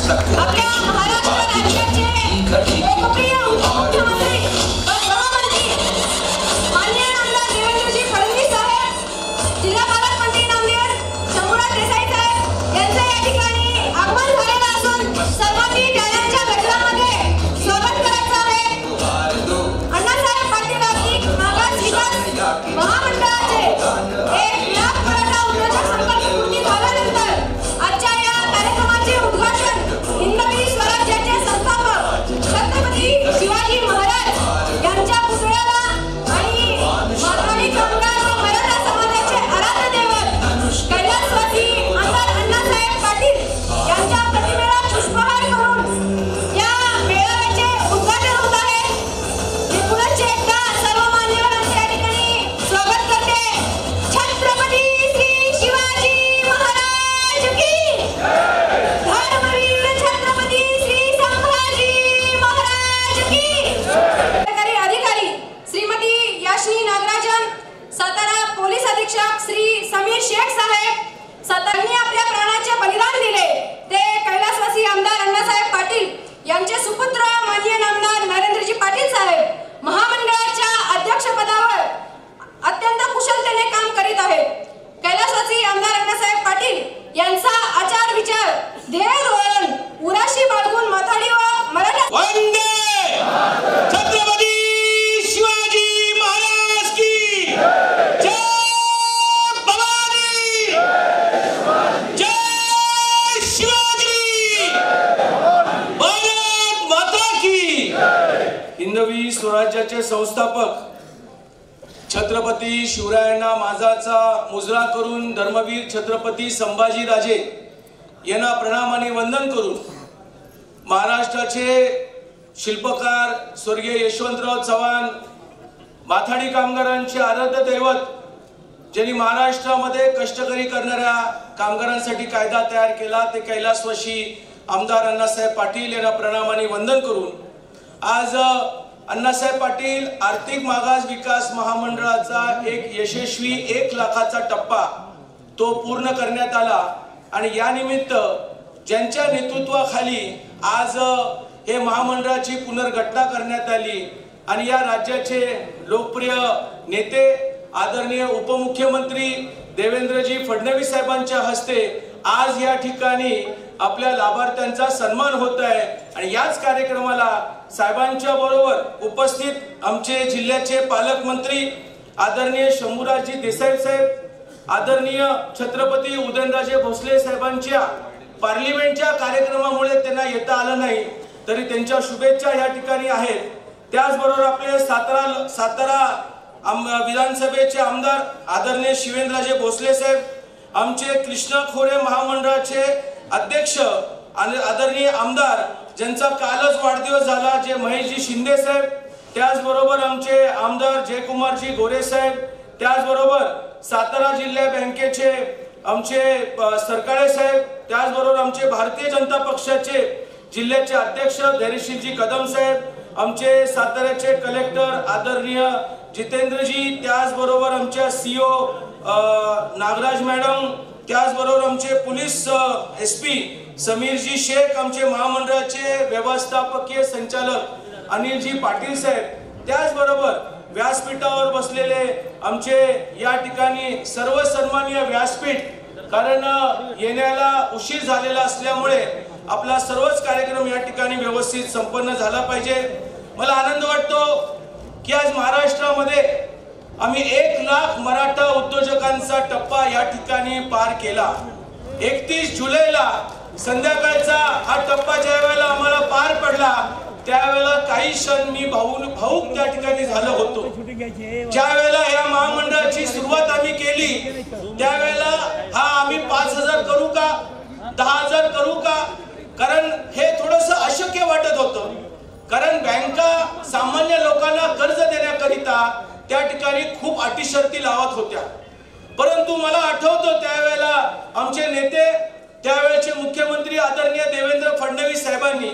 आपल्या महाराष्ट्र राज्याचे लोकप्रिय उपमुख्यमंत्री व गृहमंत्री माननीय आमदार देवेंद्रजी फडणवीस साहेब, जिल्हा पालकमंत्री नामदेव शंभूराज देसाई साहेब यांचे या ठिकाणी आगमन झालेलं असून सर्वांनी टाळ्यांच्या गजरामध्ये स्वागत करायचं आहे। अण्णासाहेब पाटील आर्थिक मागास विकास महामंडळाचे 1 लाख मराठा उद्योजक संकल्प पूर्ण झाल्यानंतर आजच्या या कार्यक्रमाचे उद्घाटन हिंदवी स्वराज्याचे संस्थापक छत्रपती शिवाजी महाराज यांच्या पुतळ्याला आणि मारवाडी कामगार व मराठा समाजाचे आराध्य दैवत कैलासवासी आमदार अण्णासाहेब पाटील यांच्या प्रतिमेला पुष्पहार करून या मेळाव्याचे उद्घाटन होत आहे। मी पुन्हा एकदा सर्व मान्यवरांचे या ठिकाणी स्वागत करते। छत्रपती श्री शिवाजी महाराज की धर्मवीर छत्रपती श्री संभाजी महाराज की। सरकारी अधिकारी श्रीमती याशिनी नागराजन, सातारा पोलीस अधीक्षक श्री समीर शेख साहेब, सातारनी आपल्या प्राणाचे बलिदान दिले ते कैलासवासी आमदार अण्णासाहेब पाटील यांचे सुपुत्र माननीय नामदार नरेंद्रजी पाटील साहेब महामंडळाच्या अध्यक्षपदावर अत्यंत कुशलतेने काम करीत आहेत। कैलासवासी आमदार अण्णासाहेब पाटील यांचा आचार विचार ध्येय धोरण उराशी बाळगून माथाडी व मराठा वंदे छत्रपती शिवाजी महाराज की जय भवानी, जय शिवाजी, भारत माता की। हिंदवी स्वराज्याचे संस्थापक छत्रपती शिवरायांना माझाचा मुजरा करून धर्मवीर छत्रपती संभाजी राजे यांना प्रणाम आणि वंदन करून महाराष्ट्राचे शिल्पकार स्वर्गीय यशवंतराव चव्हाण, माथाडी कामगारांचे आराध्य दैवत, ज्यांनी महाराष्ट्रामध्ये कष्टकरी करणाऱ्या कामगारांसाठी कायदा तयार केला, ते कैलासवासी आमदार अण्णासाहेब पाटील यांना प्रणाम आणि वंदन करून आज अण्णासाहेब पाटील आर्थिक मागास विकास महामंडळाचा एक यशस्वी 1 लाखाचा टप्पा तो पूर्ण करण्यात आला आणि या निमित्त ज्यांच्या नेतृत्वाखाली आज हे महामंडळाची पुनर्घटना करण्यात आली आणि या राज्याचे लोकप्रिय नेते आदरणीय उपमुख्यमंत्री देवेंद्रजी फडणवीस साहेबांच्या हस्ते आज या ठिकाणी आपल्या लाभार्थ्यांचा सन्मान होत आहे आणि याच कार्यक्रमाला साहेबांच्या बरोबर उपस्थित आमचे जिल्ह्याचे पालकमंत्री आदरणीय शंभूराजजी देसाई साहेब, आदरणीय छत्रपती उदयनराजे भोसले साहेबांच्या पार्लिमेंटच्या कार्यक्रमामुळे त्यांना येता आलं नाही, तरी त्यांच्या शुभेच्छा या ठिकाणी आहेत। त्याचबरोबर आपले सातारा विधानसभेचे आमदार आदरणीय शिवेंद्रराजे भोसले साहेब, आमचे कृष्ण खोरे महामंडळाचे अध्यक्ष आदरणीय आमदार ज्यांचा कालच वाढदिवस झाला जे महेशजी शिंदे साहेब, त्याचबरोबर आमचे आमदार जयकुमारजी गोरे साहेब, त्याचबरोबर सातारा जिल्हा बँकेचे आमचे सरकाळे साहेब, त्याचबरोबर आमचे भारतीय जनता पक्षाचे जिल्ह्याचे अध्यक्ष धैर्यशीलजी कदम साहेब, आमचे साताऱ्याचे कलेक्टर आदरणीय जितेंद्रजी, त्याचबरोबर आमच्या सीओ नागराज मॅडम, त्याचबरोबर आमचे पोलीस SP समीरजी शेख, आमचे महामंडळाचे व्यवस्थापकीय संचालक अनिलजी पाटील साहेब, त्याचबरोबर व्यासपीठावर बसलेले आमचे या ठिकाणी सर्व सन्माननीय व्यासपीठ, कारण येण्याला उशीर झालेला असल्यामुळे आपला सर्वच कार्यक्रम या ठिकाणी व्यवस्थित संपन्न झाला पाहिजे। मला आनंद वाटतो की आज महाराष्ट्रामध्ये आम्ही 1 लाख मराठा उद्योजकांचा टप्पा या ठिकाणी पार केला। 31 जुलैला संध्याकाळचा हा टप्पा ज्या वेळेला आम्हाला पार पडला त्यावेळेला काही क्षण मी भाऊक त्या ठिकाणी झालो होतो। ज्या वेळेला या महामंडळाची सुरुवात आम्ही केली त्यावेळेला आम्ही 5000 करू का 10000 करू का, कारण हे थोडंसं अशक्य वाटत होतं, कारण बँका सामान्य लोकांना कर्ज देण्याकरिता त्या ठिकाणी खूप अटी शर्ती लावत होत्या। परंतु मला आठवतं त्यावेळेला आमचे नेते त्यावेळेचे मुख्यमंत्री आदरणीय देवेंद्र फडणवीस साहेबांनी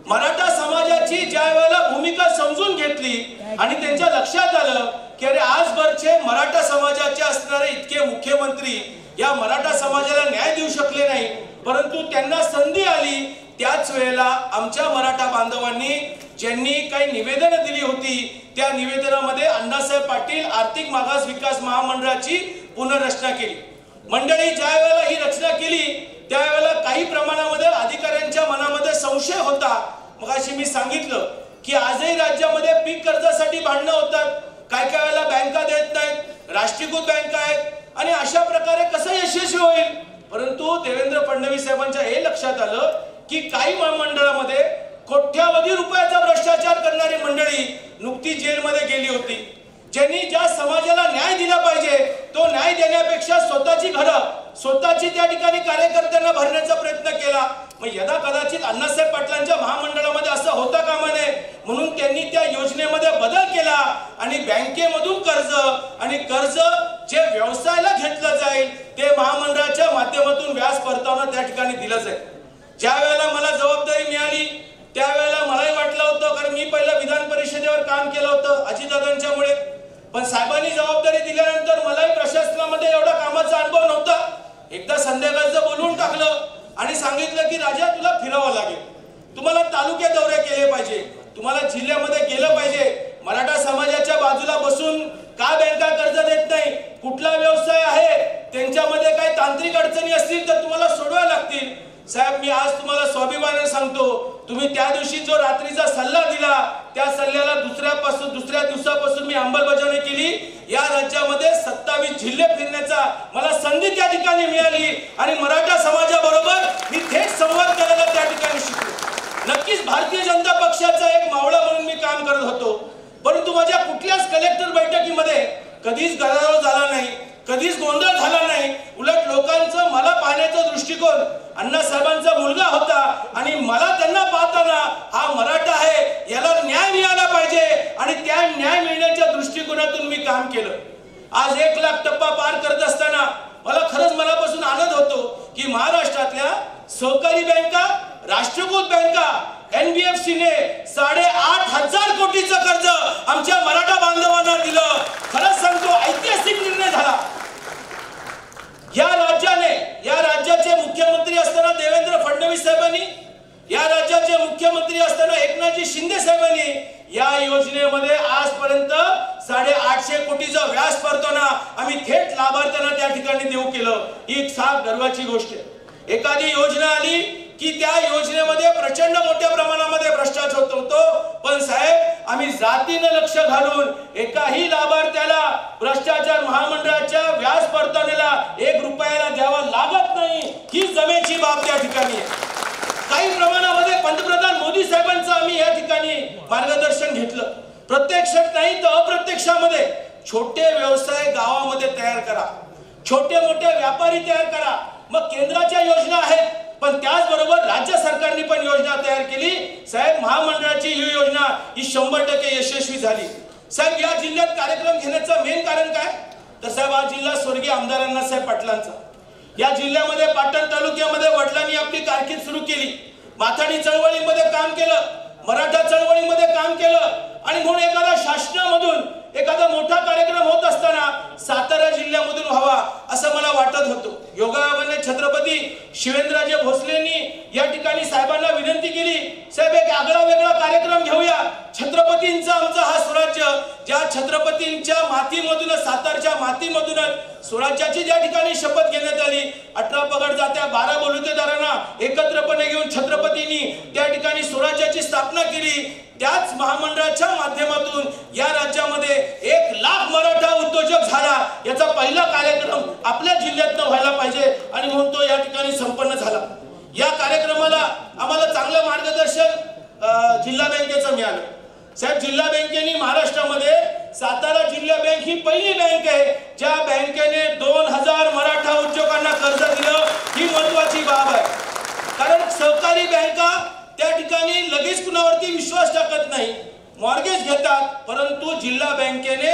मराठा समाजाची ज्या वेळेला भूमिका समजून घेतली आणि त्यांच्या लक्षात आलं की अरे आजवरचे मराठा समाजाचे असणारे इतके मुख्यमंत्री या मराठा समाजाला न्याय देऊ शकले नाही, परंतु त्यांना संधी आली त्याच वेळेला आमच्या मराठा बांधवांनी ज्यांनी काही निवेदनं दिली होती त्या निवेदनामध्ये अण्णासाहेब पाटील आर्थिक मागास विकास महामंडळाची पुनर्रचना केली। मंडळी ज्या वेळेला ही रचना केली त्यावेळेला काही प्रमाणामध्ये अधिकाऱ्यांच्या मनामध्ये संशय होता। मगाशी मी सांगितलं की आजही राज्यामध्ये पीक कर्जासाठी भांडणं होतात, काय काय वेळेला बँका देत नाहीत, राष्ट्रीयकृत बँका आहेत आणि अशा प्रकारे कसं यशस्वी होईल। परंतु देवेंद्र फडणवीस साहेबांच्या हे लक्षात आलं की काही महामंडळामध्ये कोट्यावधी रुपयाचा भ्रष्टाचार करणारी मंडळी नुकती जेलमध्ये गेली होती। ज्यांनी ज्या समाजाला न्याय दिला पाहिजे तो न्याय देण्यापेक्षा स्वतःची घरं स्वतःची त्या ठिकाणी कार्यकर्त्यांना भरण्याचा प्रयत्न केला। मग यदा कदाचित अण्णासाहेब पाटलांच्या महामंडळामध्ये असं होता कामा नये म्हणून त्यांनी त्या योजनेमध्ये बदल केला आणि बँकेमधून कर्ज आणि कर्ज जे व्यवसायाला घेतलं जाईल ते महामंडळाच्या माध्यमातून व्याज परतावा त्या ठिकाणी दिलं जाईल। ज्या वेळेला मला जबाबदारी मिळाली त्यावेळेला मलाही वाटलं होतं, कारण मी पहिलं विधान परिषदेवर काम केलं होतं अजितदादांच्यामुळे, पण साहेबांनी जबाबदारी दिल्यानंतर मलाही प्रशासनामध्ये एवढा कामाचा अनुभव नव्हता। एकदा संध्याकाळचं बोलवून टाकलं आणि सांगितलं की राजा तुला फिरावं लागेल, तुम्हाला तालुके दौरे केले पाहिजे, तुम्हाला जिल्ह्यामध्ये गेलं पाहिजे, मराठा समाजाच्या बाजूला बसून का बँका कर्ज देत नाही, कुठला व्यवसाय आहे, त्यांच्यामध्ये काही तांत्रिक अडचणी असतील तर तुम्हाला सोडवायला लागतील। साहेब मी आज तुम्हाला स्वाभिमानाने सांगतो, तुम्ही त्या दिवशी जो रात्रीचा सल्ला दिला त्या सल्ल्याला दुसऱ्या दिवसापासून मी अंमलबजावणी केली। या राज्यामध्ये 27 जिल्हे फिरण्याचा मला संधी त्या ठिकाणी मिळाली आणि मराठा समाजाबरोबर मी थेट संवाद करायला त्या ठिकाणी शिकलो। नक्कीच भारतीय जनता पक्षाचा एक मावळा म्हणून मी काम करत होतो, परंतु माझ्या कुठल्याच कलेक्टर बैठकीमध्ये कधीच गदारोळ झाला नाही, कधीच गोंधळ झाला नाही। उलट लोकांचं मला पाहण्याचा दृष्टिकोन अण्णासाहेबांचा मुलगा होता आणि मला त्यांना पाहताना हा मराठा आहे याला न्याय मिळाला पाहिजे आणि त्या न्याय मिळण्याच्या दृष्टिकोनातून मी काम केलं। आज 1 लाख टप्पा पार करत असताना मला खरंच मनापासून आनंद होतो की महाराष्ट्रातल्या सहकारी बँका, राष्ट्रीयकृत बँका, NBFC ने 8,500 कोटीचं कर्ज आमच्या मराठा बांधवांना दिलं। खरंच सांगतो ऐतिहासिक निर्णय झाला। या राज्याचे मुख्यमंत्री असताना देवेंद्र फडणवीस साहेबांनी, या राज्याचे मुख्यमंत्री असताना एकनाथजी शिंदे साहेबांनी या योजनेमध्ये आजपर्यंत 850 कोटीचा व्याज परतावा आम्ही थेट लाभार्थ्यांना त्या ठिकाणी देऊ केलं। ही साफ गर्वाची गोष्ट आहे। एखादी योजना आली की त्या योजनेमध्ये प्रचंड मोठ्या प्रमाणामध्ये भ्रष्टाचार होतो, पण साहेब आम्ही जातीने लक्ष घालून एकाही लाभार्थ्याला भ्रष्टाचार महामंडळाच्या व्याज परताव्याला 1 रुपयाला द्यावा लागत नाही, ही जमेची बाब त्या ठिकाणी आहे। काही प्रमाणामध्ये पंतप्रधान मोदी साहेबांचं आम्ही या ठिकाणी मार्गदर्शन घेतलं। प्रत्यक्षात नाही तर अप्रत्यक्षामध्ये छोटे व्यवसाय गावामध्ये तयार करा, छोटे मोठे व्यापारी तयार करा। मग केंद्राच्या योजना आहेत पण त्याचबरोबर राज्य सरकारने पण योजना तयार केली। साहेब महामंडळाची ही योजना ही 100% यशस्वी झाली। साहेब या जिल्ह्यात कार्यक्रम घेण्याचं मेन कारण काय तर साहेब हा जिल्हा स्वर्गीय आमदार अण्णासाहेब पाटलांचा। या जिल्ह्यामध्ये पाटण तालुक्यामध्ये वडिलांनी आपली कारकीर्द सुरू केली, माथाडी चळवळीमध्ये काम केलं, मराठा चळवळीमध्ये काम केलं आणि म्हणून एखादा शासनामधून एखादा मोठा कार्यक्रम होत असताना सातारा जिल्ह्यामधून व्हावा असं मला वाटत होतं। योगायोगाने छत्रपती शिवेंद्रराजे भोसलेंनी या ठिकाणी साहेबांना विनंती केली, साहेब एक आगळा वेगळा कार्यक्रम घेऊया, छत्रपतींचा आमचा हा स्वराज्य, ज्या छत्रपतींच्या मातीमधूनच सातारच्या मातीमधूनच स्वराज्याची ज्या ठिकाणी शपथ घेण्यात आली। 18 पगड जात्या 12 बलुतेदारांना एकत्रपणे घेऊन छत्रपतींनी त्या ठिकाणी स्वराज्याची स्थापना केली। त्याच महामंडळाच्या माध्यमातून या राज्यामध्ये 1 लाख मराठा उद्योजक झाला, याचा पहिला कार्यक्रम आपल्या जिल्ह्यातनं व्हायला पाहिजे आणि म्हणून तो या ठिकाणी संपन्न झाला। या कार्यक्रमाला आम्हाला चांगलं मार्गदर्शन जिल्हा बँकेचं मिळालं। साहेब जिल्हा बँकेने महाराष्ट्रामध्ये सातारा जिल्हा बँक ही पहिली बँक आहे ज्या बँकेने 2000 मराठा उद्योगांना कर्ज दिलं। ही महत्वाची बाब आहे, कारण सहकारी बँका त्या ठिकाणी लगेच कुणावरती विश्वास टाकत नाही, मॉर्गेज घेतात, परंतु जिल्हा बँकेने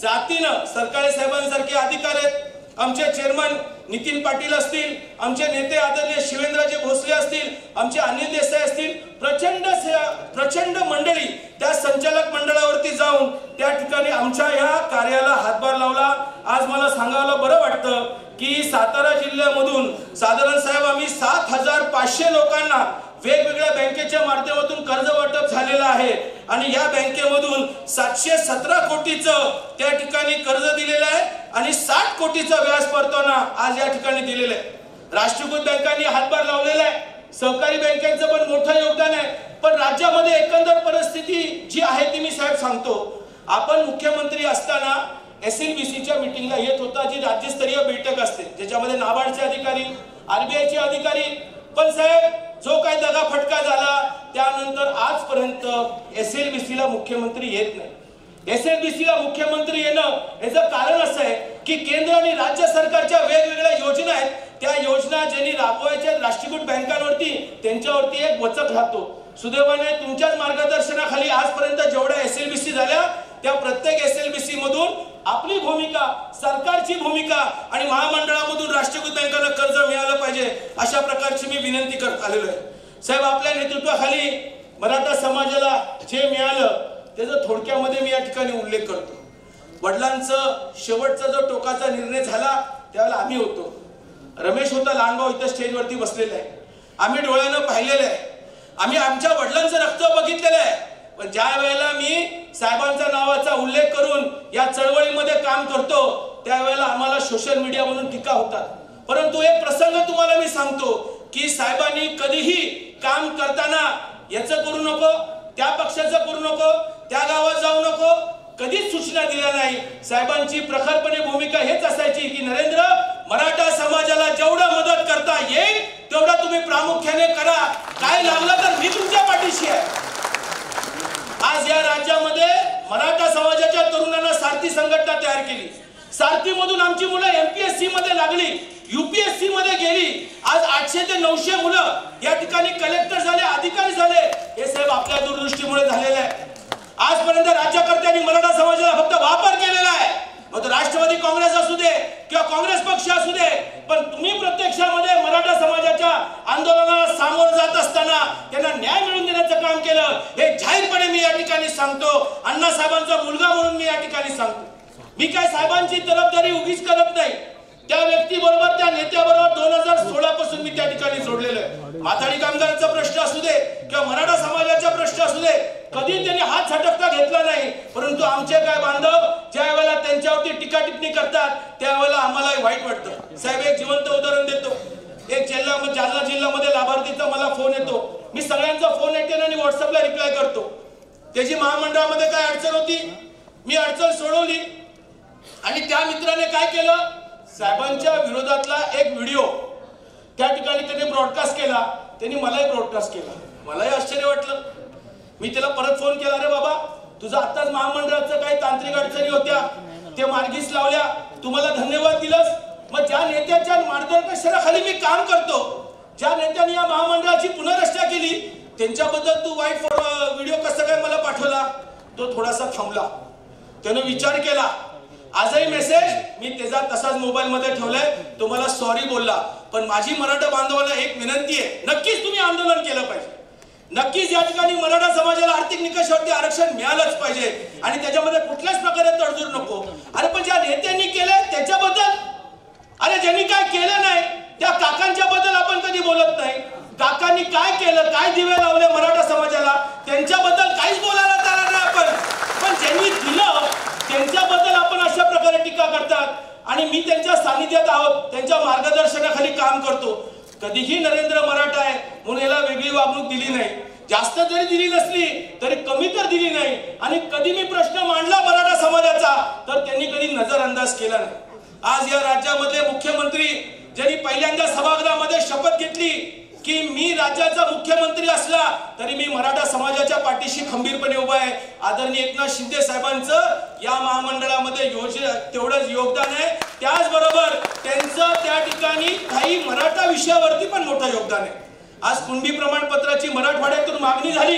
जातीनं सरकारी साहेबांसारखे अधिकार आहेत। आमचे चेअरमन नितीन पाटील असतील, आमचे नेते आदरणीय शिवेंद्रराजे भोसले असतील, आमचे अनिल देसाई असतील, प्रचंड मंडळी त्या संचालक मंडळावरती जाऊन त्या ठिकाणी आमच्या या कार्याला हातभार लावला। आज मला सांगायला बरं वाटतं की सातारा जिल्ह्यामधून साधारण साहेब आम्ही 7500 500 लोकांना वेगवेगळ्या बँकेच्या माध्यमातून कर्ज वाटप झालेलं आहे आणि या बँकेमधून 717 कोटीचं त्या ठिकाणी कर्ज दिलेलं आहे आणि 60 कोटीचा व्याज परताना आज या ठिकाणी दिलेलं आहे. राष्ट्रीयकृत बँकांनी हातभार लावलेला आहे, सहकारी बँकांचं पण मोठं योगदान आहे. पण राज्यामध्ये एकंदर परिस्थिती जी आहे ती मी साहेब सांगतो. आपण मुख्यमंत्री असताना SLBCच्या मीटिंगला येत होता, जी राज्यस्तरीय बैठक असते ज्याच्यामध्ये नाबार्डचे अधिकारी, RBIचे अधिकारी. पण साहेब जो काही दगाफटका झाला त्यानंतर आजपर्यंत SLBCला मुख्यमंत्री येत नाही. SLBCला मुख्यमंत्री येणं याचं कारण असं आहे की केंद्र आणि राज्य सरकारच्या वेगवेगळ्या योजना आहेत, त्या योजना ज्यांनी राबवायच्या राष्ट्रीयकृत बँकांवरती त्यांच्यावरती एक वचक राहतो. सुदैवाने तुमच्याच मार्गदर्शनाखाली आजपर्यंत जेवढ्या SLBC झाल्या त्या प्रत्येक SLBC मधून आपली भूमिका, सरकारची भूमिका आणि महामंडळामधून राष्ट्रीयकृत बँकांना कर्ज मिळालं पाहिजे अशा प्रकारची मी विनंती करत आलेलो आहे. साहेब आपल्या नेतृत्वाखाली मराठा समाजाला जे मिळालं त्याचा थोडक्यामध्ये मी या ठिकाणी उल्लेख करतो. वडिलांचं शेवटचा जो टोकाचा निर्णय झाला त्यावेळेला आम्ही होतो. रमेश होता लहान भाऊ इथं स्टेजवरती बसलेला आहे. आम्ही डोळ्यानं पाहिलेलं आहे, आम्ही आमच्या वडिलांचं रक्त बघितलेलं आहे. पण ज्या वेळेला मी साहेबांच्या नावाचा उल्लेख करून या चळवळीमध्ये काम करतो त्यावेळेला आम्हाला सोशल मीडिया म्हणून टीका होतात. परंतु एक प्रसंग तुम्हाला मी सांगतो की साहेबांनी कधीही काम करताना याचं करू नको, त्या पक्षाचं करू नको, त्या गावात जाऊ नको, कधीच सूचना दिल्या नाही. साहेबांची प्रखरपणे भूमिका हेच असायची की नरेंद्र, मराठा समाजाला जेवढं मदत करता येईल तेवढं तुम्ही प्रामुख्याने करा, काय लागलं तर मी तुमच्या पाठीशी आहे. आज या राज्यामध्ये मराठा समाजाच्या तरुणांना सारथी संघटना तयार केली. सारथी मधून आमची मुलं MPSC मध्ये लागली, UPSC मध्ये गेली. आज 800 ते 900 मुलं या ठिकाणी कलेक्टर झाले, अधिकारी झाले. हे साहेब आपल्या दूरदृष्टीमुळे झालेले आहे. आजपर्यंत राज्यकर्त्यांनी मराठा समाजाला फक्त वापर केलेला आहे, मग राष्ट्रवादी काँग्रेस असू दे किंवा काँग्रेस पक्ष असू दे. पण तुम्ही प्रत्यक्षामध्ये मराठा समाजाच्या आंदोलनाला सामोरं जात असताना त्यांना न्याय मिळवून देण्याचं काम केलं, हे जाहीरपणे मी या ठिकाणी सांगतो. अण्णासाहेबांचा मुलगा म्हणून मी या ठिकाणी सांगतो. मी काय साहेबांची तरफदारी उगीच करत नाही. त्या व्यक्तीबरोबर, त्या नेत्याबरोबर 2016 पासून मी त्या ठिकाणी जोडलेलं आहे. माथाडी कामगारांचा प्रश्न असू दे किंवा मराठा समाजाचा प्रश्न असू दे, कधी त्यांनी हात झटकता घेतला नाही. परंतु आमचे काय बांधव ज्या वेळेला त्यांच्यावरती टीका टिप्पणी करतात त्यावेळेला आम्हाला वाईट वाटतं. साहेब एक जिवंत उदाहरण देतो. एक जालना जिल्ह्यामध्ये लाभार्थीचा मला फोन येतो. मी सगळ्यांचा फोन येते आणि व्हॉट्सअपला रिप्लाय करतो. त्याची महामंडळामध्ये काय अडचण होती, मी अडचण सोडवली आणि त्या मित्राने काय केलं, साहेबांच्या विरोधातला एक व्हिडिओ त्या ठिकाणी त्याने ब्रॉडकास्ट केला. त्यांनी मलाही ब्रॉडकास्ट केला. मलाही आश्चर्य वाटलं. मी त्याला परत फोन केला, रे बाबा तुझं आताच महामंडळाचं काही तांत्रिक अडचणी होत्या, ते मार्गीस लावल्या, तुम्हाला धन्यवाद दिलंस. मग ज्या नेत्याच्या मार्गदर्शनाखाली मी काम करतो, ज्या नेत्यांनी या महामंडळाची पुनर्रचना केली, त्यांच्याबद्दल तू वाईट व्हिडिओ कसा काय मला पाठवला. तो थोडासा थांबला, त्याने विचार केला. आजही मेसेज मी त्याचा तसाच मोबाईल मध्ये ठेवलाय. तो मला सॉरी बोलला. पण माझी मराठा बांधवांना एक विनंती आहे, नक्कीच तुम्ही आंदोलन केलं पाहिजे. नक्कीच या ठिकाणी मराठा समाजाला आर्थिक निकषावरती आरक्षण मिळालंच पाहिजे आणि त्याच्यामध्ये कुठल्याच प्रकारे तडजोड नको. अरे पण ज्या नेत्यांनी केलंय त्याच्याबद्दल, अरे ज्यांनी काय केलं नाही त्या काकांच्या बद्दल आपण कधी बोलत नाही. काकांनी काय केलं, काय दिवे लावले मराठा समाजाला, त्यांच्याबद्दल काहीच बोलायला तयार नाही आपण. पण ज्यांनी दिलं त्यांच्याबद्दल आपण अशा प्रकारे टीका करतात. आणि मी त्यांच्या सानिध्यात आहोत, त्यांच्या मार्गदर्शनाखाली काम करतो. कधीही नरेंद्र मराठा आहे म्हणून याला वेगळी वागणूक दिली नाही. जास्त जरी दिली नसली तरी कमी तर दिली नाही. आणि कधी मी प्रश्न मांडला मराठा समाजाचा तर त्यांनी कधी नजरअंदाज केला नाही. आज या राज्यामध्ये मुख्यमंत्री ज्यांनी पहिल्यांदा सभागृहामध्ये शपथ घेतली की मी राज्याचा मुख्यमंत्री असला तरी मी मराठा समाजाच्या पाठीशी खंबीरपणे उभा आहे. आदरणीय एकनाथ शिंदे साहेबांचं या महामंडळामध्ये तेवढंच योगदान आहे. त्याचबरोबर त्यांचं त्या ठिकाणी काही मराठा विषयावरती पण मोठं योगदान आहे. आज कुणबी प्रमाणपत्राची मराठवाड्यातून मागणी झाली,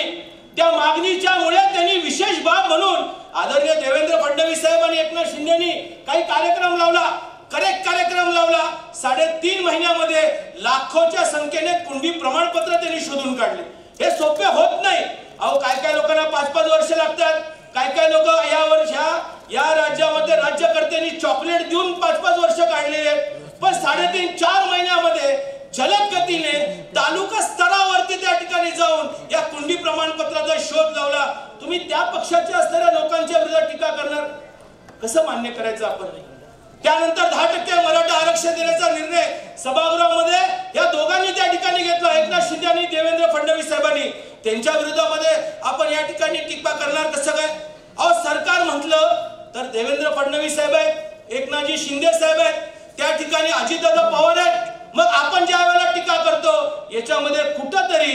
त्या मागणीच्या मुळे त्यांनी विशेष बाब म्हणून आदरणीय देवेंद्र फडणवीस साहेब आणि एकनाथ शिंदेनी काही कार्यक्रम लावला, करेक्ट कार्यक्रम लावला. 3.5 महिन्यामध्ये लाखोच्या संख्येने कुणबी प्रमाणपत्र त्यांनी शोधून काढले. हे सोपे होत नाही. अहो काय लोकांना 5-5 वर्ष लागतात. काय लोक या राज्यामध्ये राज्यकर्त्यांनी चॉकलेट देऊन 5-5 वर्ष काढलेले आहेत. पण 3.5-4 महिन्यामध्ये जलद गतीने तालुका कुंडी प्रमाणपत्राचा शोध लावला, तुम्ही त्या पक्षाच्या असणाऱ्या लोकांच्या विरोधात टीका करणार? कसं मान्य करायचं आपण? त्यानंतर 10% मराठा आरक्षण देण्याचा निर्णय सभागृहामध्ये या दोघांनी त्या ठिकाणी घेतला, एकनाथ शिंदे आणि देवेंद्र फडणवीस साहेबांनी. त्यांच्या विरोधामध्ये आपण या ठिकाणी टीका करणार कसं काय? अहो, सरकार म्हटलं तर देवेंद्र फडणवीस साहेब आहेत, एकनाथजी शिंदे साहेब आहेत, त्या ठिकाणी अजितदादा पवार आहेत. मग आपण ज्या वेळेला टीका करतो याच्यामध्ये कुठंतरी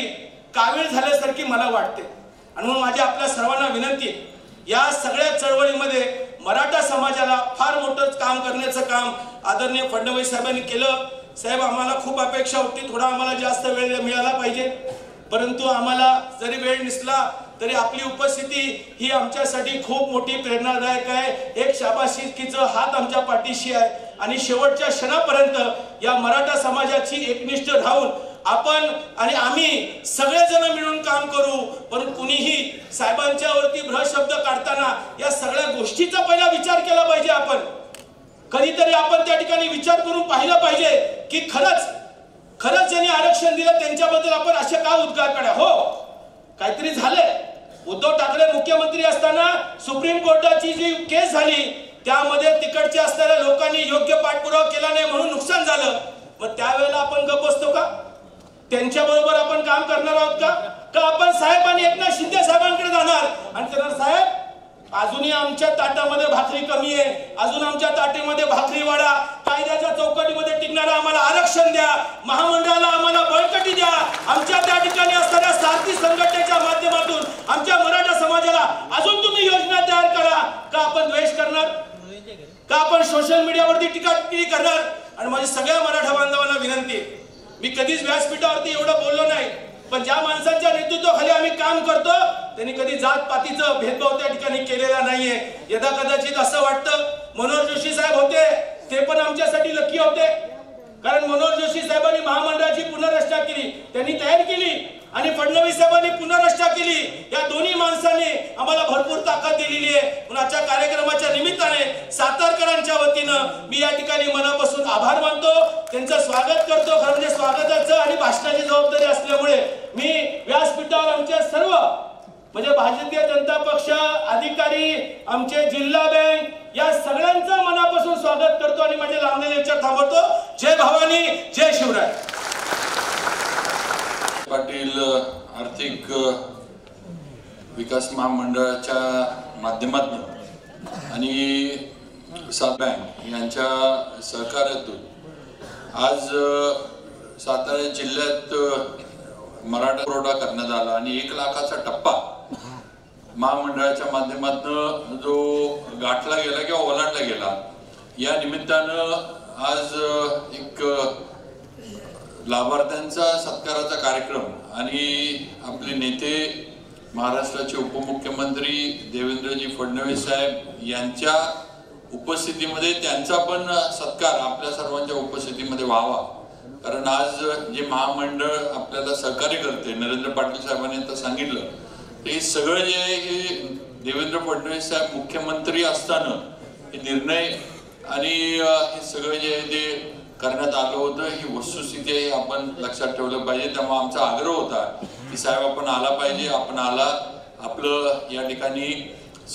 कावीळ झाल्यासारखी मला वाटते. आणि म्हणून माझी आपल्या सर्वांना विनंती आहे, या सगळ्या चळवळीमध्ये मराठा समाजाला फार मोठं काम करण्याचं काम आदरणीय फडणवीस साहेबांनी केलं. साहेब, आम्हाला खूप अपेक्षा होती, थोडा आम्हाला जास्त वेळ मिळाला पाहिजे, परंतु आम्हाला जरी वेळ नसला तरी आपली उपस्थिती ही आमच्यासाठी खूप मोठी प्रेरणादायक आहे. एक शाबासकीचा हात आमच्या पाठीशी आहे आणि शेवटच्या क्षणापर्यंत या मराठा समाजाची एकनिष्ठ राहून आपण आणि आम्ही सगळेजण मिळून काम करू. पण कुणीही साहेबांच्या वरती भ्रशब्द काढताना या सगळ्या गोष्टीचा पहिला विचार केला पाहिजे. आपण कधीतरी आपण त्या ठिकाणी विचार करून पाहिलं पाहिजे की खरंच ज्यांनी आरक्षण दिलं त्यांच्याबद्दल आपण असे का उद्गार काढा. हो, काहीतरी झालंय. उद्धव ठाकरे मुख्यमंत्री असताना सुप्रीम कोर्टाची जी केस झाली त्यामध्ये तिकडच्या असणाऱ्या लोकांनी योग्य पाठपुरावा केला नाही म्हणून नुकसान झालं. मग त्यावेळेला आपण गप्प बसतो का? त्यांच्या बरोबर आपण काम करणार आहोत का आपण साहेब आणि एकनाथ शिंदे साहेबांकडे जाणार आणि त्यांना, साहेब अजूनही आमच्या ताटामध्ये भाकरी कमी आहे, अजून आमच्या ताटेमध्ये भाकरी वाढा, कायद्याच्या चौकटीमध्ये टिकणारा आम्हाला आरक्षण द्या, महामंडळाला आम्हाला बळकटी द्या, आमच्या त्या ठिकाणी असणाऱ्या सारथी संघटनेच्या माध्यमातून आमच्या मराठा समाजाला अजून तुम्ही योजना तयार करा. का आपण द्वेष करणार? का आपण सोशल मीडियावरती टीका करणार? आणि माझी सगळ्या मराठा बांधवांना विनंती आहे, मी कधीच व्यासपीठावरती एवढं बोललो नाही, पण ज्या माणसांच्या नेतृत्वाखाली आम्ही काम करतो त्यांनी कधी जातपातीचं भेदभाव त्या ठिकाणी केलेला नाहीये. यदा कदाचित असं वाटतं मनोहर जोशी साहेब होते ते पण आमच्यासाठी लकी होते, कारण मनोहर जोशी साहेबांनी महामंडळाची पुनर्रचना केली, त्यांनी तयार केली, आणि फडणवीस साहेबांनी पुनर्रचना केली. या दोन्ही माणसांनी आम्हाला भरपूर ताकद दिलेली आहे. कुणाच्या कार्यक्रमाच्या निमित्ताने सातारकरांच्या वतीनं मी या ठिकाणी मनापासून आभार मानतो, त्यांचं स्वागत करतो. खरं म्हणजे स्वागताचं आणि भाषणाची जबाबदारी असल्यामुळे मी व्यासपीठावर आमच्या सर्व म्हणजे भारतीय जनता पक्ष अधिकारी, आमचे जिल्हा बँक या सगळ्यांचं मनापासून स्वागत करतो आणि माझे लांबलेले विचार थांबवतो. जय भवानी, जय शिवराय. पाटील आर्थिक विकास महामंडळाच्या माध्यमातून आणि सात बँक यांच्या सहकार्यातून आज सातारा जिल्ह्यात मराठा पुरवठा करण्यात आला आणि 1 लाखाचा टप्पा महामंडळाच्या माध्यमातून जो गाठला गेला किंवा ओलांडला गेला. या निमित्तानं आज एक लाभार्थ्यांचा सत्काराचा कार्यक्रम आणि आपले नेते महाराष्ट्राचे उपमुख्यमंत्री देवेंद्रजी फडणवीस साहेब यांच्या उपस्थितीमध्ये त्यांचा पण सत्कार आपल्या सर्वांच्या उपस्थितीमध्ये व्हावा. कारण आज जे महामंडळ आपल्याला सहकार्य करते, नरेंद्र पाटील साहेबांनी आता सांगितलं, हे सगळं जे आहे हे देवेंद्र फडणवीस साहेब मुख्यमंत्री असताना हे निर्णय आणि हे सगळं जे आहे ते करण्यात आलं होतं. ही वस्तुस्थिती आहे, आपण लक्षात ठेवलं पाहिजे. त्यामुळे आमचा आग्रह होता की साहेब आपण आला पाहिजे, आपण आला. आपलं या ठिकाणी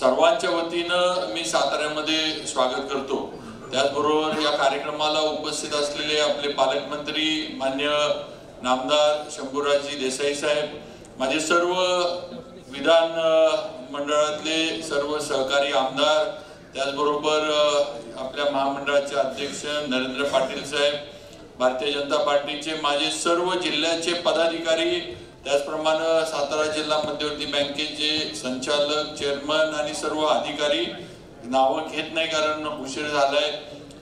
सर्वांच्या वतीनं मी साताऱ्यामध्ये स्वागत करतो. त्याचबरोबर या कार्यक्रमाला उपस्थित असलेले आपले पालकमंत्री मान्य नामदार शंभूराजी देसाई साहेब, माझे सर्व विधान मंडळातले सर्व सहकारी आमदार, त्याचबरोबर आपल्या महामंडळाचे अध्यक्ष नरेंद्र पाटील साहेब, भारतीय जनता पार्टीचे माझे सर्व जिल्ह्याचे पदाधिकारी, त्याचप्रमाणे सातारा जिल्हा मध्यवर्ती बँकेचे संचालक, चेअरमन आणि सर्व अधिकारी, नावं घेत नाही कारण उशीर झालाय.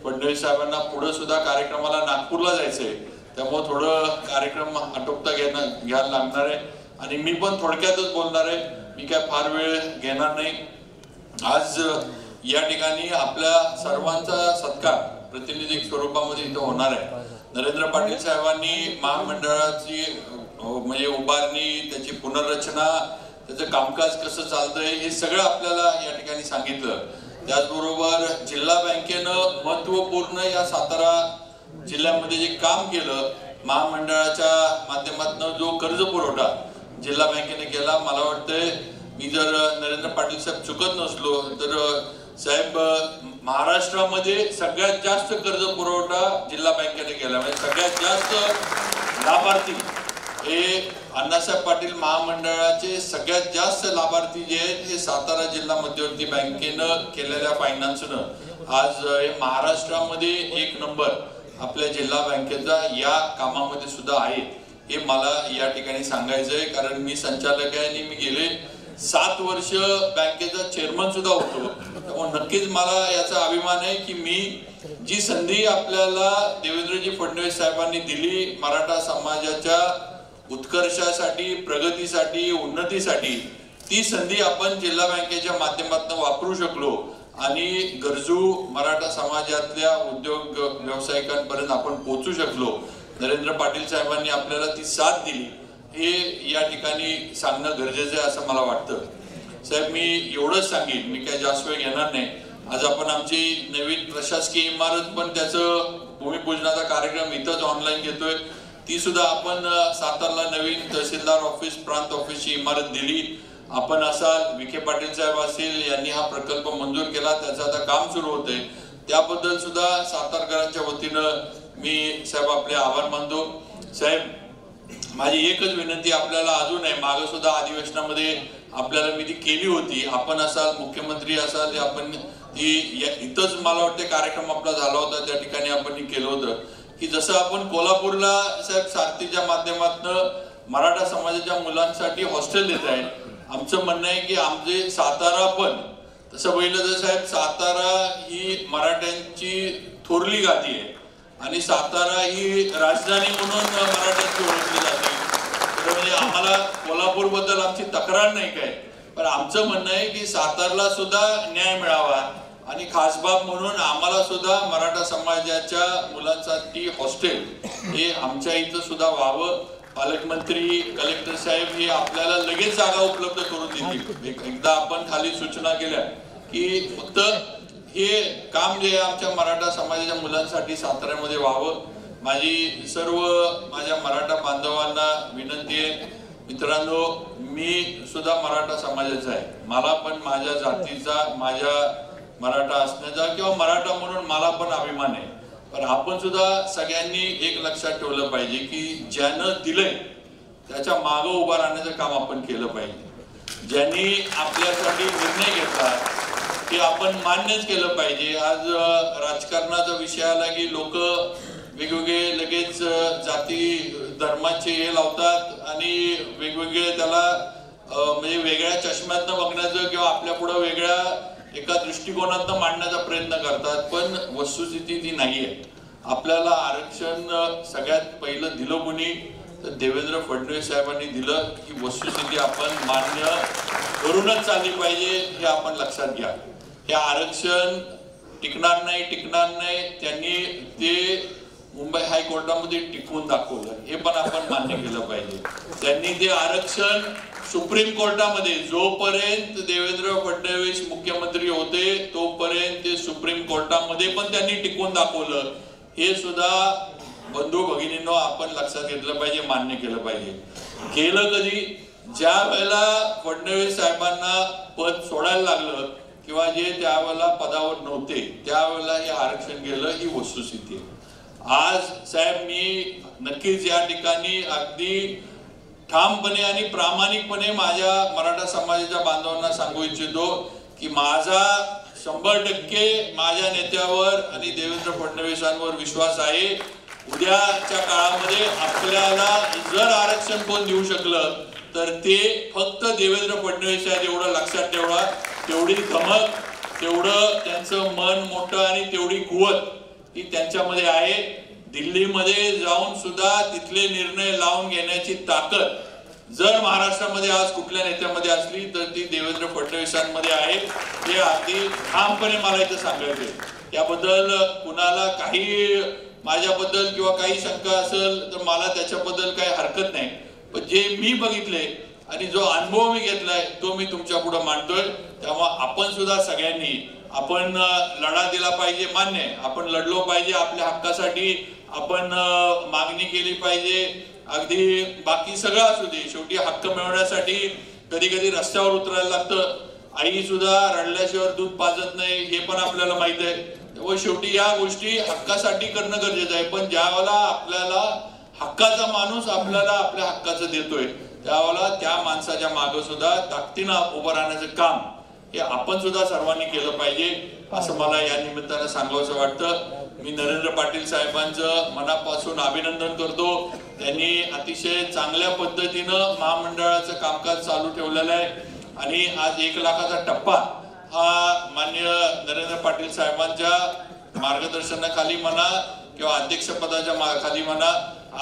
फडणवीस साहेबांना पुढे सुद्धा कार्यक्रमाला नागपूरला जायचंय, त्यामुळे थोडं कार्यक्रम आटोपता घ्यायला लागणार आहे आणि मी पण थोडक्यातच बोलणार आहे, मी काय फार वेळ घेणार नाही. आज या ठिकाणी आपल्या सर्वांचा सत्कार प्रातिनिधिक स्वरूपामध्ये इथं होणार आहे. नरेंद्र पाटील साहेबांनी महामंडळाची म्हणजे उभारणी, त्याची पुनर्रचना, त्याचं कामकाज कसं चालतंय हे सगळं आपल्याला या ठिकाणी सांगितलं. त्याचबरोबर जिल्हा बँकेनं महत्वपूर्ण या सातारा जिल्ह्यामध्ये जे काम केलं, महामंडळाच्या माध्यमातून जो कर्ज पुरवठा जिल्हा बँकेने केला. मला वाटतंय मी जर नरेंद्र पाटील साहेब चुकत नसलो तर साहेब महाराष्ट्रामध्ये सगळ्यात जास्त कर्ज पुरवठा जिल्हा बँकेने केला. म्हणजे सगळ्यात जास्त लाभार्थी हे अण्णासाहेब पाटील महामंडळाचे सगळ्यात जास्त लाभार्थी जे आहेत हे सातारा जिल्हा मध्यवर्ती बँकेनं केलेल्या फायनान्सनं आज महाराष्ट्रामध्ये 1 नंबर आपल्या जिल्हा बँकेचा या कामामध्ये सुद्धा आहे. हे मला या ठिकाणी सांगायचं आहे, कारण मी संचालक आहे आणि मी गेले 7 वर्ष बँकेचा चेअरमन सुद्धा होतो. त्यामुळे नक्कीच मला याचा अभिमान आहे की मी जी संधी आपल्याला देवेंद्रजी फडणवीस साहेबांनी दिली मराठा समाजाच्या उत्कर्षासाठी, प्रगतीसाठी, उन्नतीसाठी, ती संधी आपण जिल्हा बँकेच्या माध्यमातून वापरू शकलो आणि गरजू मराठा समाजातल्या उद्योग व्यावसायिकांपर्यंत आपण पोहोचू शकलो. नरेंद्र पाटील साहेबांनी आपल्याला ती साथ दिली हे या ठिकाणी सांगणं गरजेचं आहे असं मला वाटतं. साहेब मी एवढंच सांगेन, मी काय जास्त वेळ घेणार नाही. आज आपण आमची नवीन प्रशासकीय इमारत पण त्याचं भूमिपूजनाचा कार्यक्रम इथंच ऑनलाईन घेतोय. ती सुद्धा आपण सातारला नवीन तहसीलदार ऑफिस, प्रांत ऑफिसची इमारत दिली. आपण असाल, विखे पाटील साहेब असतील, यांनी हा प्रकल्प मंजूर केला, त्याचं आता काम सुरू होतंय. त्याबद्दल सुद्धा सातारकरांच्या वतीनं मी साहेब आपले आभार मानतो. साहेब माझी एकच विनंती आपल्याला अजून आहे, मागं सुद्धा अधिवेशनामध्ये आपल्याला मी ती केली होती. आपण असाल, मुख्यमंत्री असाल, आपण ती इथंच मला वाटतं कार्यक्रम आपला झाला होता, त्या ठिकाणी आपण केलं होतं की जसं आपण कोल्हापूरला साहेब सारथीच्या माध्यमातून मराठा समाजाच्या मुलांसाठी हॉस्टेल देत आहे. आमचं म्हणणं आहे की आमचे सातारा पण तसं पहिलं तर साहेब सातारा ही मराठ्यांची थोरली गादी आहे आणि सातारा ही राजधानी म्हणून मराठ्यांची ओळखली जाते. म्हणजे आम्हाला कोल्हापूर बद्दल आमची तक्रार नाही काय, पण आमचं म्हणणं आहे की सातारला सुद्धा न्याय मिळावा आणि खास बाब म्हणून आम्हाला सुद्धा मराठा समाजाच्या मुलांसाठी हॉस्टेल हे आमच्या इथं सुद्धा व्हावं. पालकमंत्री, कलेक्टर साहेब हे आपल्याला लगेच जागा उपलब्ध करून देतील. एकदा आपण खाली सूचना केल्या की फक्त हे काम जे आमच्या मराठा समाजाच्या मुलांसाठी साताऱ्यामध्ये व्हावं. माझी सर्व माझ्या मराठा बांधवांना विनंती आहे, मित्रांनो मी सुद्धा मराठा समाजाचा आहे. मला पण माझ्या जातीचा, माझ्या मराठा असण्याचा किंवा मराठा म्हणून मला पण अभिमान आहे. पण आपण सुद्धा सगळ्यांनी एक लक्षात ठेवलं पाहिजे की ज्यानं दिलंय त्याच्या मागं उभा राहण्याचं काम आपण केलं पाहिजे. ज्यांनी आपल्यासाठी निर्णय घेतला ते आपण मान्यच केलं पाहिजे. आज राजकारणाचा विषय आला की लोक वेगवेगळे लगेच जाती धर्माचे हे लावतात आणि वेगवेगळे त्याला म्हणजे वेगळ्या चष्म्यातनं बघण्याचं किंवा आपल्या पुढं वेगळ्या एका दृष्टिकोनातनं मांडण्याचा प्रयत्न करतात. पण वस्तुस्थिती ती नाहीये. आपल्याला आरक्षण सगळ्यात पहिलं दिलं कोणी तर देवेंद्र फडणवीस साहेबांनी दिलं. ही वस्तुस्थिती आपण मान्य करूनच चालली पाहिजे हे आपण लक्षात घ्या. हे आरक्षण टिकणार नाही त्यांनी ते मुंबई हायकोर्टामध्ये टिकवून दाखवलं, हे पण आपण मान्य केलं पाहिजे. त्यांनी ते आरक्षण सुप्रीम कोर्टामध्ये जोपर्यंत देवेंद्र फडणवीस मुख्यमंत्री होते तोपर्यंत ते सुप्रीम कोर्टामध्ये पण त्यांनी टिकवून दाखवलं. हे सुद्धा बंधू भगिनींनो आपण लक्षात घेतलं पाहिजे, मान्य केलं पाहिजे. केलं कधी? ज्या वेळेला फडणवीस साहेबांना पद सोडायला लागलं किंवा जे त्यावेळेला पदावर नव्हते त्यावेळेला हे आरक्षण गेलं. ही वस्तुस्थिती आहे. आज साहेब मी नक्कीच या ठिकाणी अगदी ठामपणे आणि प्रामाणिकपणे माझ्या मराठा समाजाच्या बांधवांना सांगू इच्छितो की माझा 100% माझ्या नेत्यावर आणि देवेंद्र फडणवीसांवर विश्वास आहे. उद्याच्या काळामध्ये आपल्याला जर आरक्षण कोण देऊ शकलं तर ते फक्त देवेंद्र फडणवीस आहेत, एवढं लक्षात ठेवा. तेवढी धमक, तेवढं त्यांचं मन मोठं आणि तेवढी कुवत ही त्यांच्यामध्ये आहे. दिल्लीमध्ये जाऊन सुद्धा तिथले निर्णय लावून घेण्याची ताकद जर महाराष्ट्रामध्ये आज कुठल्या नेत्यामध्ये असली तर ती देवेंद्र फडणवीसांमध्ये आहे. हे अगदी ठामपणे मला इथं सांगायचे. याबद्दल कुणाला काही माझ्याबद्दल किंवा काही शंका असेल तर मला त्याच्याबद्दल काही हरकत नाही. पण जे मी बघितले आणि जो अनुभव मी घेतलाय तो मी तुमच्या पुढे मांडतोय. त्यामुळे आपण सुद्धा सगळ्यांनी आपण लढा दिला पाहिजे, मान्य आहे. आपण लढलो पाहिजे आपल्या हक्कासाठी, आपण मागणी केली पाहिजे. अगदी बाकी सगळं असू दे, शेवटी हक्क मिळवण्यासाठी कधी कधी रस्त्यावर उतरायला लागतं. आई सुद्धा रडल्याशिवाय दूध पाजत नाही हे पण आपल्याला माहित आहे. व शेवटी या गोष्टी हक्कासाठी करणं गरजेचं आहे. पण ज्यावेळेला आपल्याला हक्काचा माणूस आपल्याला आपल्या हक्काचं देतोय त्यावेळेला त्या माणसाच्या मागे सुद्धा ताकदीनं उभं राहण्याचं काम हे आपण सुद्धा सर्वांनी केलं पाहिजे असं मला या निमित्तानं सांगावंसं वाटतं. मी नरेंद्र पाटील साहेबांचं मनापासून अभिनंदन करतो. त्यांनी अतिशय चांगल्या पद्धतीनं महामंडळाचं कामकाज चालू ठेवलेलं आहे आणि आज 1 लाखाचा टप्पा हा माननीय नरेंद्र पाटील साहेबांच्या मार्गदर्शनाखाली म्हणा किंवा अध्यक्षपदाच्या खाली म्हणा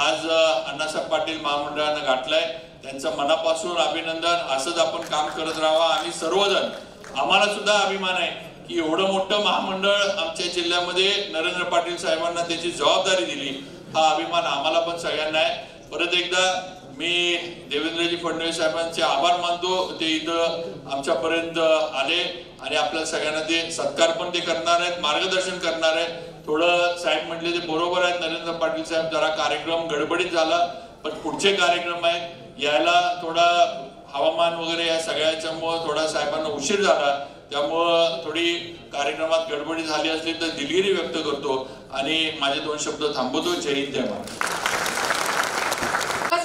आज अण्णासाहेब पाटील महामंडळानं गाठलाय. त्यांचं मनापासून अभिनंदन. असंच आपण काम करत राहावं. आम्ही सर्वजण, आम्हाला सुद्धा अभिमान आहे की एवढं मोठं महामंडळ आमच्या जिल्ह्यामध्ये नरेंद्र पाटील साहेबांना त्याची जबाबदारी दिली. हा अभिमान आम्हाला पण सगळ्यांना आहे. परत एकदा मी देवेंद्रजी फडणवीस साहेबांचे आभार मानतो. ते इथं आमच्यापर्यंत आले आणि आपल्या सगळ्यांना ते सत्कार पण ते करणार आहेत, मार्गदर्शन करणार आहेत. थोडं साहेब म्हटले ते बरोबर आहेत नरेंद्र पाटील साहेब, जरा कार्यक्रम गडबडीत झाला पण पुढचे कार्यक्रम आहेत यायला थोडा हवामान वगैरे या सगळ्याच्यामुळं थोडा साहेबांना उशीर झाला. त्यामुळं थोडी कार्यक्रमात गडबडी झाली असली तर दिलगिरी व्यक्त करतो आणि माझे 2 शब्द थांबवतो. जय हिंद जय महाराष्ट्र.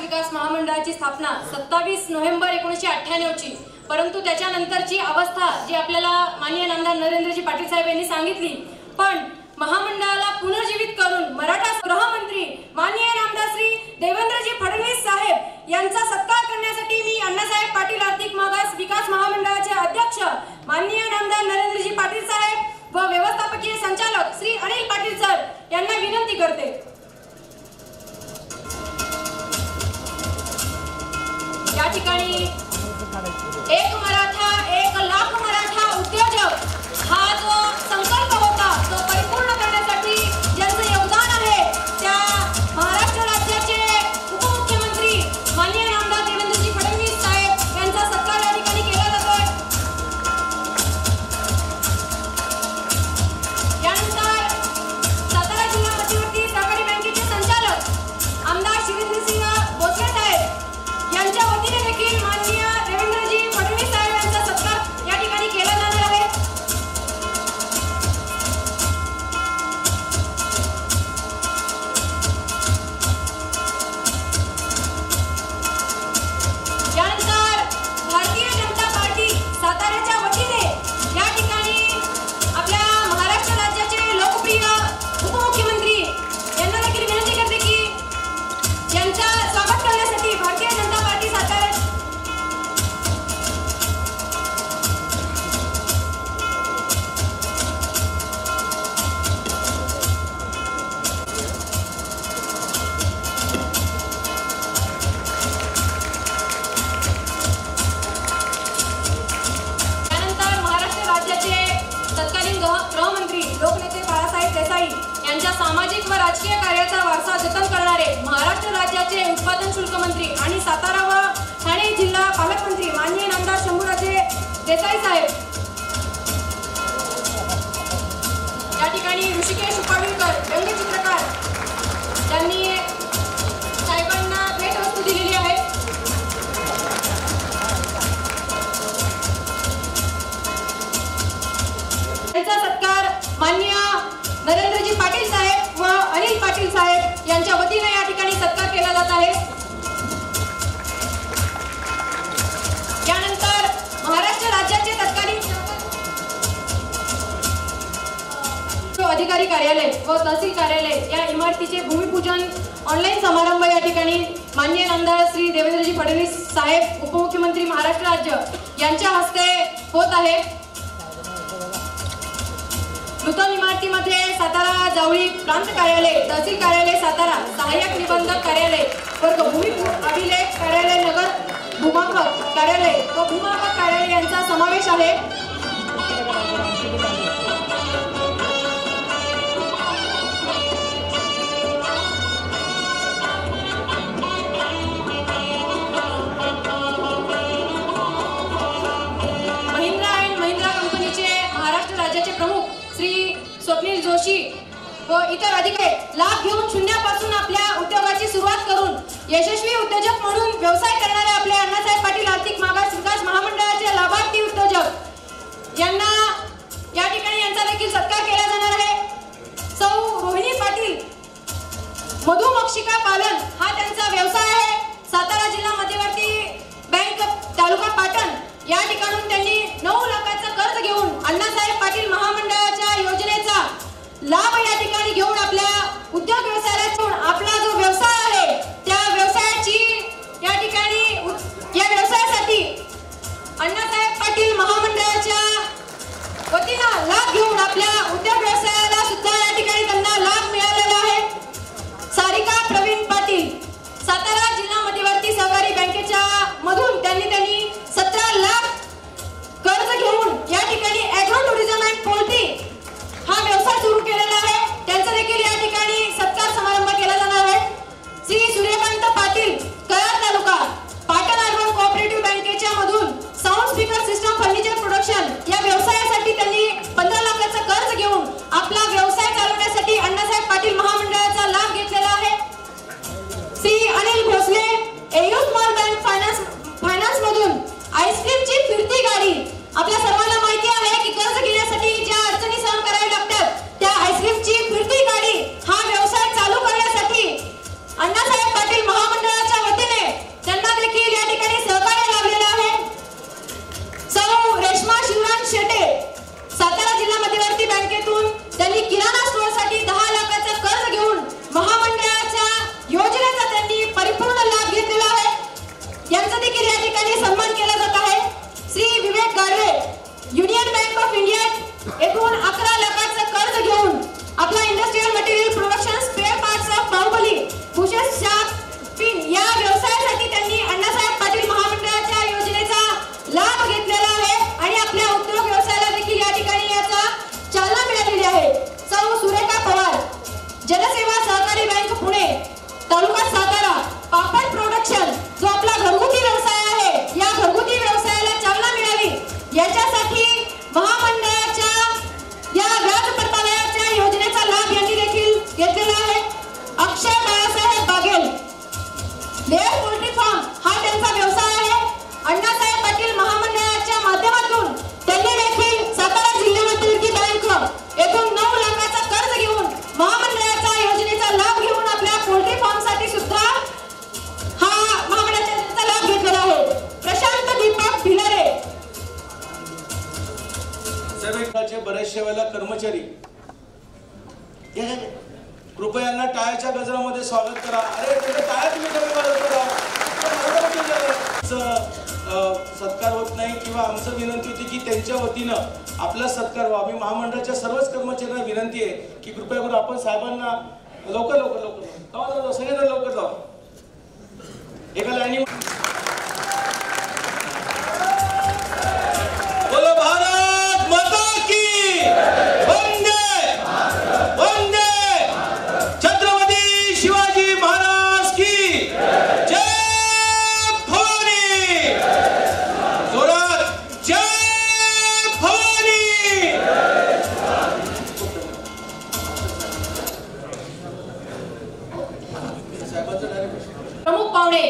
विकास महामंडळाची स्थापना 27 नोव्हेंबर 1998 ची, परंतु त्याच्यानंतरची अवस्था जी आपल्याला माननीय नामदार नरेंद्रजी पाटील साहेब यांनी सांगितली. पण महामंडळाला पुनर्जीवित करून मराठा गृहमंत्री माननीय नामदार श्री देवेंद्रजी फडणवीस साहेब यांचा सत्कार करण्यासाठी मी अण्णासाहेब पाटील आर्थिक मागास विकास महामंडळाचे अध्यक्ष माननीय नामदार नरेंद्रजी पाटील साहेब व व्यवस्थापकीय संचालक श्री अनिल पाटील सर यांना विनंती करते. या ठिकाणी एक मराठा 1 लाख मराठा उद्योजक हा जो संकल्प होता तो परिपूर्ण करण्यासाठी ज्यांचं योगदान आहे त्या महाराष्ट्र राज्याचे उपमुख्यमंत्री माननीय नामदार देवेंद्रजी फडणवीस साहेब यांचा सत्कार या ठिकाणी केला जातोय. यानंतर सातारा जिल्हा मध्यवर्ती सहकारी बँकेचे संचालक आमदार शिवेंद्रसिंह भोसले साहेब यांच्या वतीने देखील माननीय देवेंद्रजी फडणवीस साहेब यांचा सत्कार या ठिकाणी केला जाणार आहे. यानंतर भारतीय जनता पार्टी साताऱ्याच्या वतीने या ठिकाणी आपल्या महाराष्ट्र राज्याचे लोकप्रिय उपमुख्यमंत्री यांना देखील विनंती करते की यांच्या स्वागत करण्यासाठी भारतीय जनता पार्टी सातारा गृहमंत्री लोकनेते बाळासाहेब देसाई यांच्या सामाजिक व राजकीय कार्याचा वारसा जतन करणारे महाराष्ट्र राज्याचे उत्पादन शुल्क मंत्री आणि सातारा व ठाणे जिल्हा पालकमंत्री माननीय नामदार शंभूराजे देसाई साहेब या ठिकाणी ऋषिकेश उपाडीकर व्यंगचित्रकार त्यांनी साहेबांना भेटवस्तू दिलेली आहे. त्यांचा सत्कार माननीय नरेंद्रजी पाटील साहेब व अनिल पाटील साहेब यांच्या वतीने या ठिकाणी सत्कार केला जात आहे. यानंतर महाराष्ट्र राज्याचे तत्कालीन अधिकारी कार्यालय व तहसील कार्यालय या इमारतीचे भूमिपूजन ऑनलाईन समारंभ या ठिकाणी माननीय नामदार श्री देवेंद्रजी फडणवीस साहेब उपमुख्यमंत्री महाराष्ट्र राज्य यांच्या हस्ते होत आहे. नूतन इमारतीमध्ये सातारा जावळी प्रांत कार्यालय, तहसील कार्यालय सातारा, सहाय्यक निबंधक कार्यालय, वर्ग भूमी अभिलेख कार्यालय नगर, भूमापक कार्यालय व भूमापक कार्यालय यांचा समावेश आहे. महिंद्रा अँड महिंद्रा कंपनीचे महाराष्ट्र राज्याचे प्रमुख श्री स्वप्नील जोशी व इतर अधिकारी लाभ घेऊन शून्यापासून आपल्या उद्योगाची सुरुवात करून यशस्वी उद्योजक म्हणून व्यवसाय करणारे आपले अण्णासाहेब पाटील आर्थिक मागास विकास महामंडळाचे लाभार्थी उद्योजक यांना या ठिकाणी यांचा देखील सत्कार केला जाणार आहे। सौ रोहिणी पाटील मधुमक्षिका पालन हा त्यांचा व्यवसाय आहे। सातारा जिल्हा मध्यवर्ती बँक तालुका पाटण या ठिकाणून त्यांनी 9 लाखाचं कर्ज घेऊन अण्णासाहेब पाटील महामंडळाच्या योजनेचा लाभ या ठिकाणी घेऊन आपल्या उद्योग व्यवसायाला आपला जो व्यवसाय आहे त्या व्यवसायाची या ठिकाणी या व्यवसायासाठी अण्णासाहेब पाटील महामंडळाच्या वतीनं लाभ घेऊन आपल्या उद्योग व्यवसायाला सुद्धा या ठिकाणी त्यांना लाभ मिळालेला आहे। सारिका प्रवीण पाटील सातारा जिल्हा मध्यवर्ती सहकारी बँकेच्या मधून त्यांनी 17 लाख कर्ज घेऊन या ठिकाणी ॲग्रो टुरिझम अँड पोल्ट्री हा व्यवसाय सुरू केलेला आहे। त्यांचा देखील या ठिकाणी सत्कार समारंभ केला जाणार आहे। श्री सूर्यकांत पाटील कराड तालुका पाटण अर्बन कोऑपरेटिव्ह बँकेच्या मधून sound speaker system furniture production या व्यवसायासाठी त्यांनी 15 लाखाचं कर्ज घेऊन आपला व्यवसाय चालवण्यासाठी अण्णासाहेब पाटील महामंडळाचा लाभ घेतलेला आहे। Shri Anil Bhosale AU small bank finance मधून आईस्क्रीमची फिरती गाडी आपल्या सर्वांना माहिती आहे की कर्ज घेण्यासाठी ज्या अडचणी सहन कराव्या लागतात त्या आईस्क्रीमची फिरती गाडी हा व्यवसाय चालू करण्यासाठी अण्णासाहेब पाटील महामंडळाच्या वतीने त्यांना देखील या ठिकाणी सहकार्य लाभलेलं आहे। सौ रेश्मा शिवराज शेटे सातारा जिल्हा मध्यवर्ती बँकेतून त्यांनी किराणा स्टोअरसाठी 10 लाखाचं कर्ज घेऊन महामंडळाच्या योजनेचा त्यांनी परिपूर्ण लाभ घेतलेला आहे। यांचा देखील या ठिकाणी सन्मान केला जात आहे। Shri Vivek Gadve Union Bank of India येथून 11 लाखाचं कर्ज घेऊन आपला industrial material production spare parts of Bahubali bushes shaft pin या व्यवसायासाठी त्यांनी अण्णासाहेब पाटील महामंडळाच्या योजनेचा लाभ घेतलेला आहे आणि आपल्या उद्योग व्यवसायाला देखील या ठिकाणी याचा चालना मिळालेली आहे। सौ सुरेखा पवार जनसेवा सहकारी बँक पुणे तालुका सातारा पापड प्रोडक्शन जो आपला घरगुती व्यवसाय आहे या घरगुती व्यवसायाला चालना मिळावी याच्यासाठी महामंडळाच्या या व्याज परताव्याच्या योजनेचा लाभ यांनी देखील घेतलेला आहे। अक्षय Balasaheb Baghel layer poultry form हा त्यांचा व्यवसाय आहे। अण्णासाहेब पाटील महामंडळाच्या माध्यमातून त्यांनी देखील सातारा जिल्ह्यामधील बँक येथून 9 लाखाचं कर्ज घेऊन महामंडळाच्या योजनेचा लाभ घेऊन आपल्या पोल्ट्री फार्म साठी सुद्धा हा महामंडळाचा लाभ घेतलेला आहे। प्रशांत दीपक भिलरे सर्वेचे बरेचशे वेळेला कर्मचारी कृपया यांना टाळ्याच्या गजरामध्ये स्वागत करा। अरे टाळ्या तुम्ही कमी वाजवत करा, सत्कार होत नाही किंवा आमचं विनंती होती की त्यांच्या वतीनं आपला सत्कार व्हावा। मी महामंडळाच्या सर्वच कर्मचाऱ्यांना विनंती आहे की कृपया करून आपण साहेबांना लवकर सगळेजण लवकर जाऊ एका लाईनी। बोलो भारत माता की वंदे वंदे छत्रपती शिवाजी महाराज की जय भवानी जोरात जय भवानी। प्रमुख पाहुणे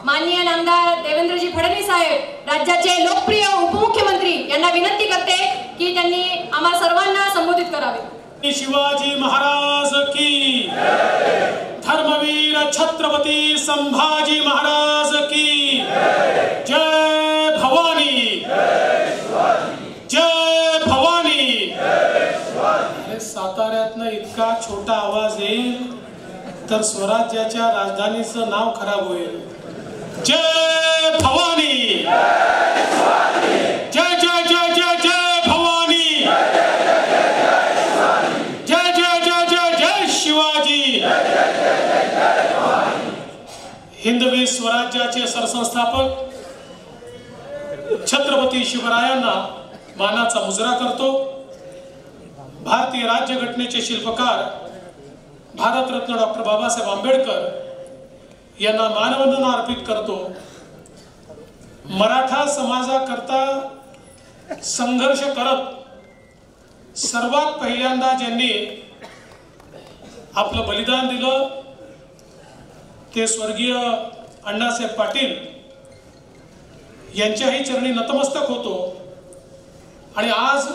माननीय नामदार देवेंद्रजी फडणवीस साहेब राज्याचे लोकप्रिय उपमुख्यमंत्री यांना विनंती करते की त्यांनी आम्हा सर्वांना संबोधित करावे। शिवाजी महाराज की धर्मवीर छत्रपती संभाजी महाराज की जय भवानी जय भवानी। अरे साताऱ्यातनं इतका छोटा आवाज येईल तर स्वराज्याच्या राजधानीचं नाव खराब होईल। जय भवानी जय जय जय जय जय भवानी जय जय जय जय जय शिवाजी। हिंदवी स्वराज्याचे सरसंस्थापक छत्रपती शिवरायांना मानाचा मुजरा करतो। भारतीय राज्यघटनेचे शिल्पकार भारतरत्न डॉक्टर बाबासाहेब आंबेडकर यांना मानवंदना अर्पित करतो। मराठा समाजाकरता संघर्ष करत सर्वात पहिल्यांदा ज्यांनी आपलं बलिदान दिलं ते स्वर्गीय अण्णासाहेब पाटील यांच्याही चरणी नतमस्तक होतो। आणि आज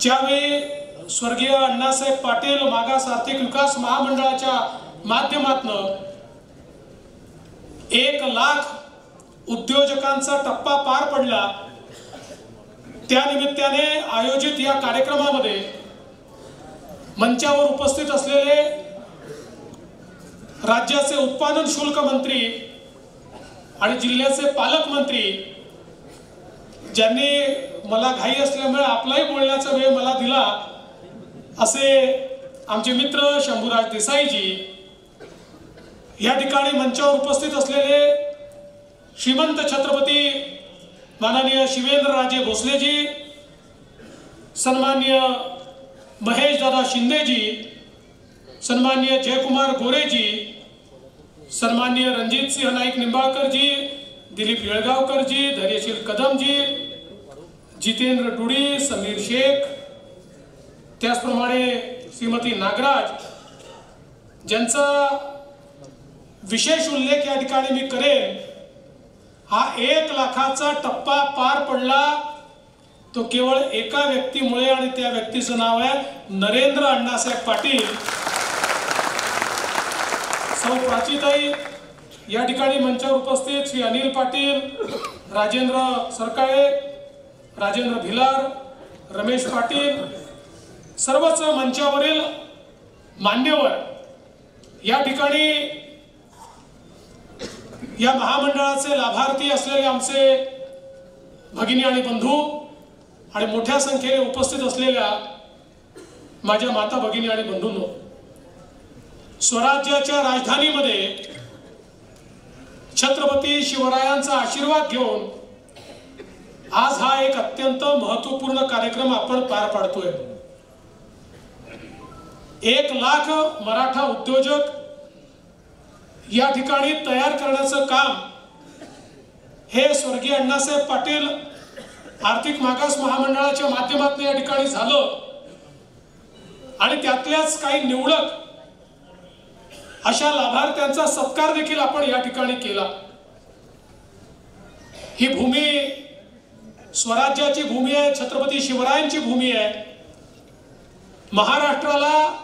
ज्यावेळी स्वर्गीय अण्णासाहेब पाटील मागास आर्थिक विकास महामंडळाच्या माध्यमातून 1,00,000 उद्योजकांचा टप्पा पार पडला, त्या निमित्ताने आयोजित या कार्यक्रमामध्ये मंचावर उपस्थित असलेले राज्याचे उत्पादन शुल्क मंत्री आणि जिल्ह्याचे पालकमंत्री, ज्यांनी मला घाई असल्यामुळे आपलाही बोलण्याचा वेळ मला दिला, असे आमचे मित्र शंभूराज देसाईजी, या ठिकाणी मंचावर उपस्थित असलेले श्रीमंत छत्रपती माननीय शिवेंद्रराजे भोसलेजी, सन्मान्य महेश दादा शिंदेजी, सन्मान्य जयकुमार गोरेजी, सन्मान्य रणजित सिंह नाईक निंबाळकरजी, दिलीप येळगावकरजी, धैर्यशील कदमजी, जितेंद्र डुडी, समीर शेख, त्याचप्रमाणे श्रीमती नागराज, ज्यांचा विशेष उल्लेख या ठिकाणी मी करेन। हा 1,00,000चा टप्पा पार पडला तो केवळ एका व्यक्तीमुळे, आणि त्या व्यक्तीचं नाव आहे नरेंद्र अण्णासाहेब पाटील। सौ प्राचीताई, या ठिकाणी मंचावर उपस्थित श्री अनिल पाटील, राजेंद्र सरकाळे, राजेंद्र भिलार, रमेश पाटील, सर्वच मंचावरील मान्यवर, या ठिकाणी या महामंडळाचे लाभार्थी असलेले आमचे भगिनी आणि बंधू, आणि मोठ्या संख्येने उपस्थित असलेल्या माझ्या माता भगिनी आणि बंधूंनो, स्वराज्याच्या राजधानीमध्ये छत्रपती शिवरायांचा आशीर्वाद घेऊन आज हा एक अत्यंत महत्त्वपूर्ण कार्यक्रम आपण पार पाडतोय। 1,00,000 मराठा उद्योजक या ठिकाणी तयार करण्याचं काम हे स्वर्गीय अण्णासाहेब पाटील आर्थिक मागास महामंडळाच्या माध्यमातून या ठिकाणी झालं, आणि त्यातल्याच काही निवडक अशा लाभार्थ्यांचा सत्कार देखील आपण या ठिकाणी केला। ही भूमी स्वराज्याची भूमी आहे, छत्रपती शिवरायांची भूमी आहे। महाराष्ट्राला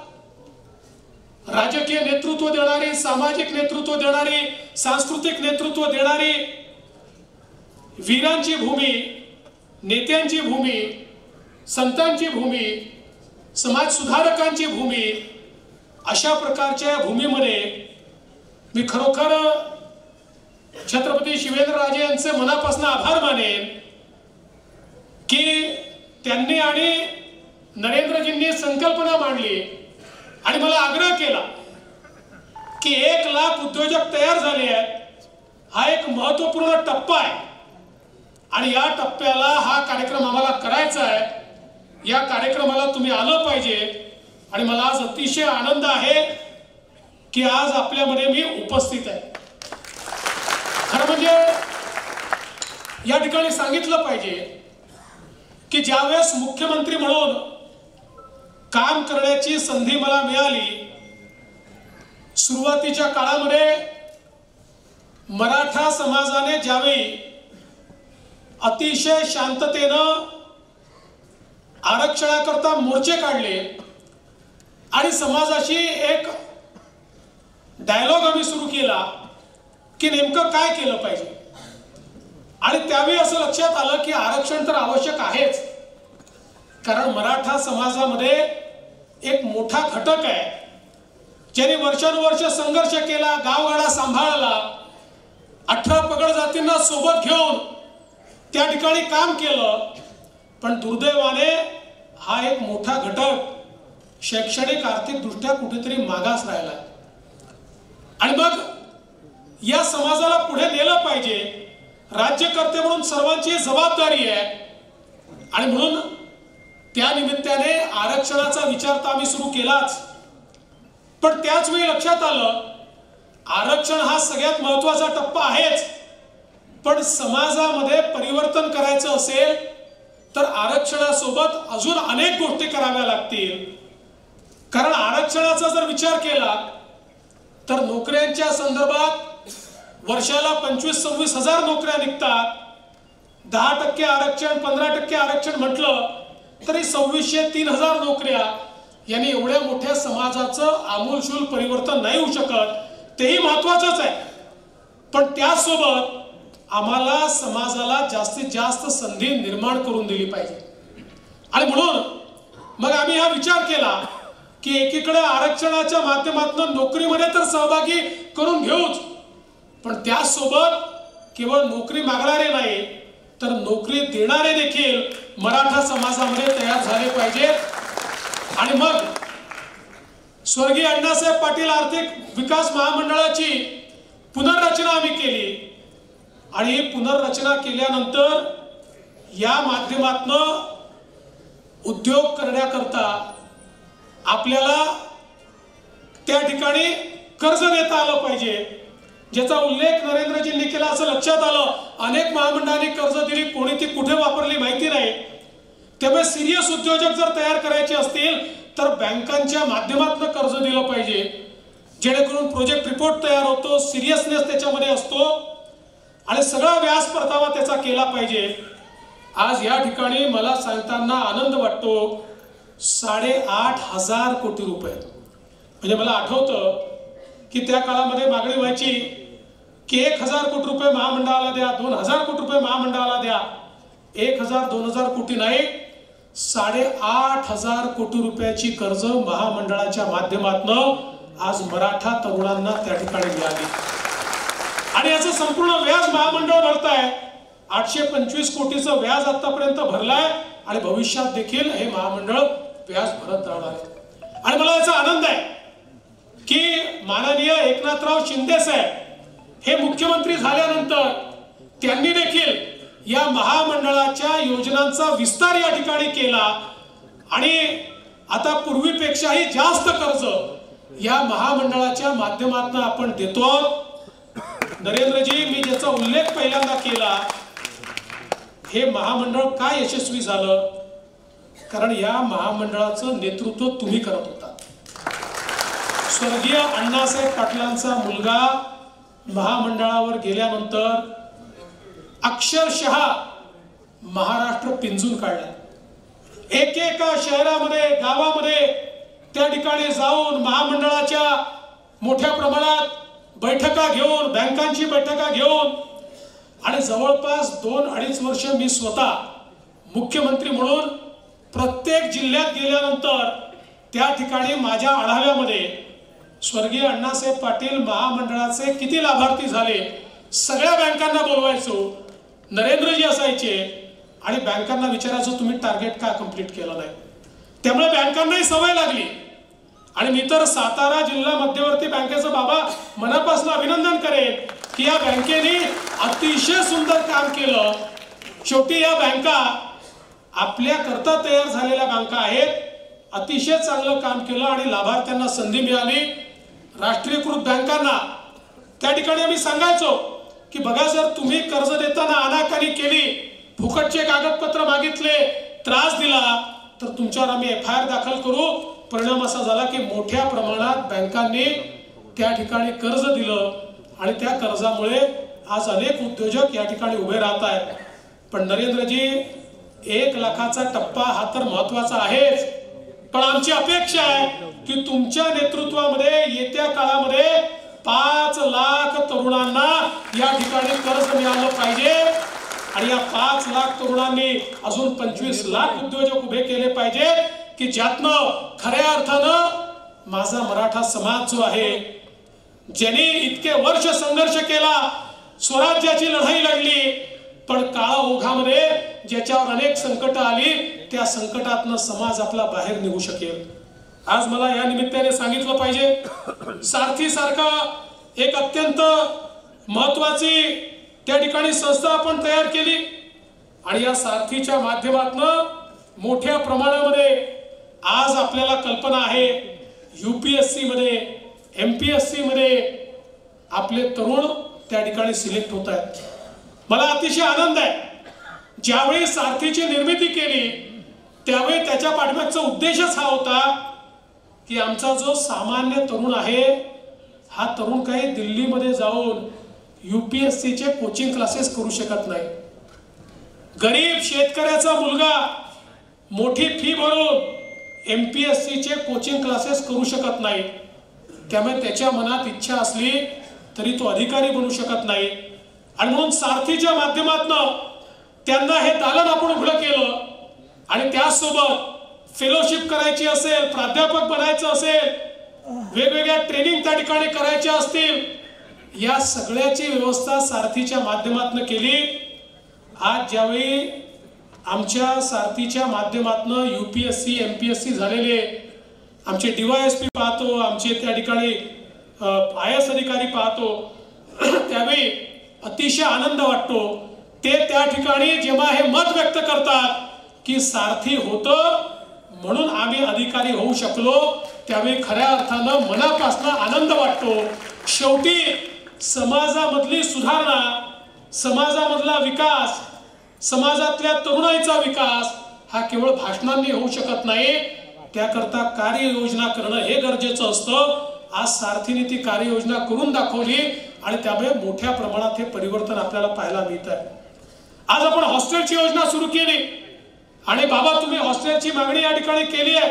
राजकीय नेतृत्व देणारी, सामाजिक नेतृत्व देणारी, सांस्कृतिक नेतृत्व देणारी, वीरांची भूमी, नेत्यांची भूमी, संतांची भूमी, समाज सुधारकांची भूमी, अशा प्रकारच्या भूमीमध्ये मी खरोखर छत्रपती शिवेंद्रराजे यांचे मनापासून आभार मानेन की त्यांनी आणि नरेंद्रजींनी संकल्पना मांडली आणि मला आग्रह केला की 1,00,000 उद्योजक तयार झाले आहेत। हा एक महत्त्वपूर्ण टप्पा आहे आणि या टप्प्याला हा कार्यक्रम आम्हाला करायचा आहे। या कार्यक्रमाला तुम्ही आलं पाहिजे आणि मला आज अतिशय आनंद आहे की आज आपल्यामध्ये मी उपस्थित आहे। खरं म्हणजे या ठिकाणी सांगितलं पाहिजे की ज्यावेळेस मुख्यमंत्री म्हणून काम करण्याची संधी मला मिळाली, सुरुवातीच्या काळामध्ये मराठा समाजाने ज्यावेळी अतिशय शांततेनं आरक्षणाकरता मोर्चे काढले आणि समाजाशी एक डायलॉग आम्ही सुरू केला की नेमकं काय केलं पाहिजे, आणि त्यावेळी असं लक्षात आलं की आरक्षण तर आवश्यक आहेच, कारण मराठा समाजामध्ये एक मोठा घटक आहे ज्यांनी वर्षानुवर्ष संघर्ष केला, गावगाडा सांभाळला, 18 पगड जातींना सोबत घेऊन त्या ठिकाणी काम केलं, पण दुर्दैवाने हा एक मोठा घटक शैक्षणिक आर्थिक दृष्ट्या कुठेतरी मागास राहिला। आणि मग या समाजाला पुढे नेलं पाहिजे, राज्यकर्ते म्हणून सर्वांची जबाबदारी आहे, आणि म्हणून त्या निमित्ताने आरक्षणाचा विचार तर आम्ही सुरू केलाच, पण त्याच वेळी लक्षात आलं आरक्षण हा सगळ्यात महत्त्वाचा टप्पा आहेच, पण समाजामध्ये परिवर्तन करायचं असेल तर आरक्षणासोबत अजून अनेक गोष्टी कराव्या लागतील। कारण आरक्षणाचा जर विचार केला तर नोकऱ्यांच्या संदर्भात वर्षाला 25-26 हजार नोकऱ्या निघतात. 10% आरक्षण 15% आरक्षण म्हटलं तरी 2600-3000 नोकऱ्या यांनी एवढ्या मोठ्या समाजाचं आमूलशूल परिवर्तन नाही होऊ शकत. तेही महत्वाचंच आहे, पण त्यासोबत आम्हाला समाजाला जास्तीत जास्त संधी निर्माण करून दिली पाहिजे. आणि म्हणून मग आम्ही हा विचार केला की एकीकडे आरक्षणाच्या माध्यमातून नोकरीमध्ये तर सहभागी करून घेऊच, पण त्यासोबत केवळ नोकरी मागणारे नाही तर नोकरी देणारे देखील मराठा समाजामध्ये तयार झाले पाहिजेत. आणि मग स्वर्गीय अण्णासाहेब पाटील आर्थिक विकास महामंडळाची पुनर्रचना आम्ही केली. आणि पुनर्रचना केल्यानंतर या माध्यमातून उद्योग करण्याकरता आपल्याला त्या ठिकाणी कर्ज देता आलं पाहिजे, ज्याचा उल्लेख नरेंद्रजींनी केला असं लक्षात आलं. अनेक महामंडळांनी कर्ज दिली, कोणी ती कुठे वापरली माहिती नाही. त्यामुळे सिरियस उद्योजक जर तयार करायचे असतील तर बँकांच्या माध्यमातून कर्ज दिलं पाहिजे, जेणेकरून प्रोजेक्ट रिपोर्ट तयार होतो, सिरियसनेस त्याच्यामध्ये असतो आणि सगळा व्याज परतावा त्याचा केला पाहिजे. आज या ठिकाणी मला सांगताना आनंद वाटतो 8,500 कोटी रुपये. म्हणजे मला आठवतं की त्या काळामध्ये मागणी व्हायची की 1,000 कोटी रुपये महामंडळाला द्या, 2,000 कोटी रुपये महामंडळाला द्या. 1,000-2,000 कोटी नाही, 8,500 कोटी रुपयाची कर्ज महामंडळाच्या माध्यमातून आज मराठा तरुणांना त्या ठिकाणी मिळाली. आणि याचं संपूर्ण व्याज महामंडळ भरताय. 825 कोटीचं व्याज आतापर्यंत भरलाय आणि भविष्यात देखील हे महामंडळ व्याज भरत राहणार आहे. आणि मला याचा आनंद आहे की माननीय एकनाथराव शिंदे साहेब हे मुख्यमंत्री झाल्यानंतर त्यांनी देखील या महामंडळाच्या योजनांचा विस्तार या ठिकाणी केला आणि आता पूर्वीपेक्षाही जास्त कर्ज या महामंडळाच्या माध्यमातून आपण देतो. नरेंद्रजी, मी ज्याचा उल्लेख पहिल्यांदा केला, हे महामंडळ काय यशस्वी झालं, कारण या महामंडळाचं नेतृत्व तुम्ही करत होता. स्वर्गीय अण्णासाहेब पाटलांचा मुलगा महामंडळावर गेल्यानंतर अक्षरशः महाराष्ट्र पिंजून काढला. एकेका शहरामध्ये गावामध्ये त्या ठिकाणी जाऊन महामंडळाच्या मोठ्या प्रमाणात बैठका घेऊन, बँकांची बैठका घेऊन आणि जवळपास 2-2.5 वर्ष मी स्वतः मुख्यमंत्री म्हणून प्रत्येक जिल्ह्यात गेल्यानंतर त्या ठिकाणी माझ्या आढाव्यामध्ये स्वर्गीय अण्णासाहेब पाटील महामंडळाचे किती लाभार्थी झाले सगळ्या बँकांना बोलवायचो. नरेंद्रजी असायचे आणि बँकांना विचारायचो तुम्ही टार्गेट का कंप्लीट केलं नाही. त्यामुळे बँकांनाही सवय लागली. आणि मी तर सातारा जिल्हा मध्यवर्ती बँकेचं बाबा मनापासून अभिनंदन करेन की या बँकेने अतिशय सुंदर काम केलं. शेवटी या बँका आपल्या करता तयार झालेल्या बँका आहेत. अतिशय चांगलं काम केलं आणि लाभार्थ्यांना संधी मिळाली. राष्ट्रीयकृत बँकांना त्या ठिकाणी आम्ही सांगायचो की बघा, जर तुम्ही कर्ज देताना अनाकारी केली, फुकटचे कागदपत्र मागितले, त्रास दिला तर तुमच्यावर आम्ही FIR दाखल करू. परिणाम असा झाला की मोठ्या प्रमाणात बँकांनी त्या ठिकाणी कर्ज दिलं आणि त्या कर्जामुळे आज अनेक उद्योजक या ठिकाणी उभे राहत आहेत. पण नरेंद्रजी, 1 लाखाचा टप्पा हा तर महत्वाचा आहेच, पण आमची अपेक्षा आहे की तुमच्या नेतृत्वामध्ये येत्या काळामध्ये 5 लाख तरुणांना या ठिकाणी कर्ज मिळालं पाहिजे आणि या 5 लाख तरुणांनी अजून 25 लाख उद्योजक उभे केले पाहिजे की ज्यातनं खऱ्या अर्थानं माझा मराठा समाज जो आहे, ज्यांनी इतके वर्ष संघर्ष केला, स्वराज्याची लढाई लढली, पण काळा ओघामध्ये ज्याच्यावर अनेक संकट आली, त्या संकटातनं समाज आपला बाहेर निघू शकेल. आज मला या निमित्ताने सांगितलं पाहिजे, सारथी सारखा एक अत्यंत महत्वाची त्या ठिकाणी संस्था आपण तयार केली आणि या सारथीच्या माध्यमातून मोठ्या प्रमाणामध्ये आज आपल्याला कल्पना आहे UPSC मध्ये, MPSC मध्ये आपले तरुण त्या ठिकाणी सिलेक्ट होत आहेत. मला अतिशय आनंद आहे. ज्यावेळी सारथीची निर्मिती केली त्यावेळी त्याच्या पाठीमागचा उद्देशच हा होता की आमचा जो सामान्य तरुण आहे हा तरुण काही दिल्लीमध्ये जाऊन UPSCचे कोचिंग क्लासेस करू शकत नाही. गरीब शेतकऱ्याचा मुलगा मोठी फी भरून MPSCचे कोचिंग क्लासेस करू शकत नाही. त्यामुळे त्याच्या मनात इच्छा असली तरी तो अधिकारी बनू शकत नाही. आणि म्हणून सारथीच्या माध्यमातून त्यांना हे दालन आपण उघडं केलं आणि त्यासोबत फेलोशिप करायची असेल, प्राध्यापक बनायचं असेल, वेगवेगळ्या ट्रेनिंग त्या ठिकाणी करायच्या असतील, या सगळ्याची व्यवस्था सारथीच्या माध्यमातून केली. आज ज्यावेळी आमच्या सारथीच्या माध्यमातून UPSC MPSC झालेले आमचे DYSP पाहतो, आमचे त्या ठिकाणी IAS अधिकारी पाहतो, त्यावेळी अतिशय आनंद वाटतो. ते त्या ठिकाणी जेव्हा हे मत व्यक्त करतात की सारथी होतं म्हणून आम्ही अधिकारी होऊ शकलो, त्यावेळी खऱ्या अर्थानं मनापासून आनंद वाटतो. शेवटी समाजामधली सुधारणा, समाजामधला विकास, समाजातल्या तरुणाईचा विकास हा केवळ भाषणांनी होऊ शकत नाही. त्याकरता कार्ययोजना करणं हे गरजेचं असतं. आज सारथीने ती कार्ययोजना करून दाखवली आणि त्यामुळे मोठ्या प्रमाणात हे परिवर्तन आपल्याला पाहायला मिळत आहे. आज आपण हॉस्टेलची योजना सुरू केली आणि बाबा तुम्ही हॉस्टेलची मागणी या ठिकाणी केली आहे.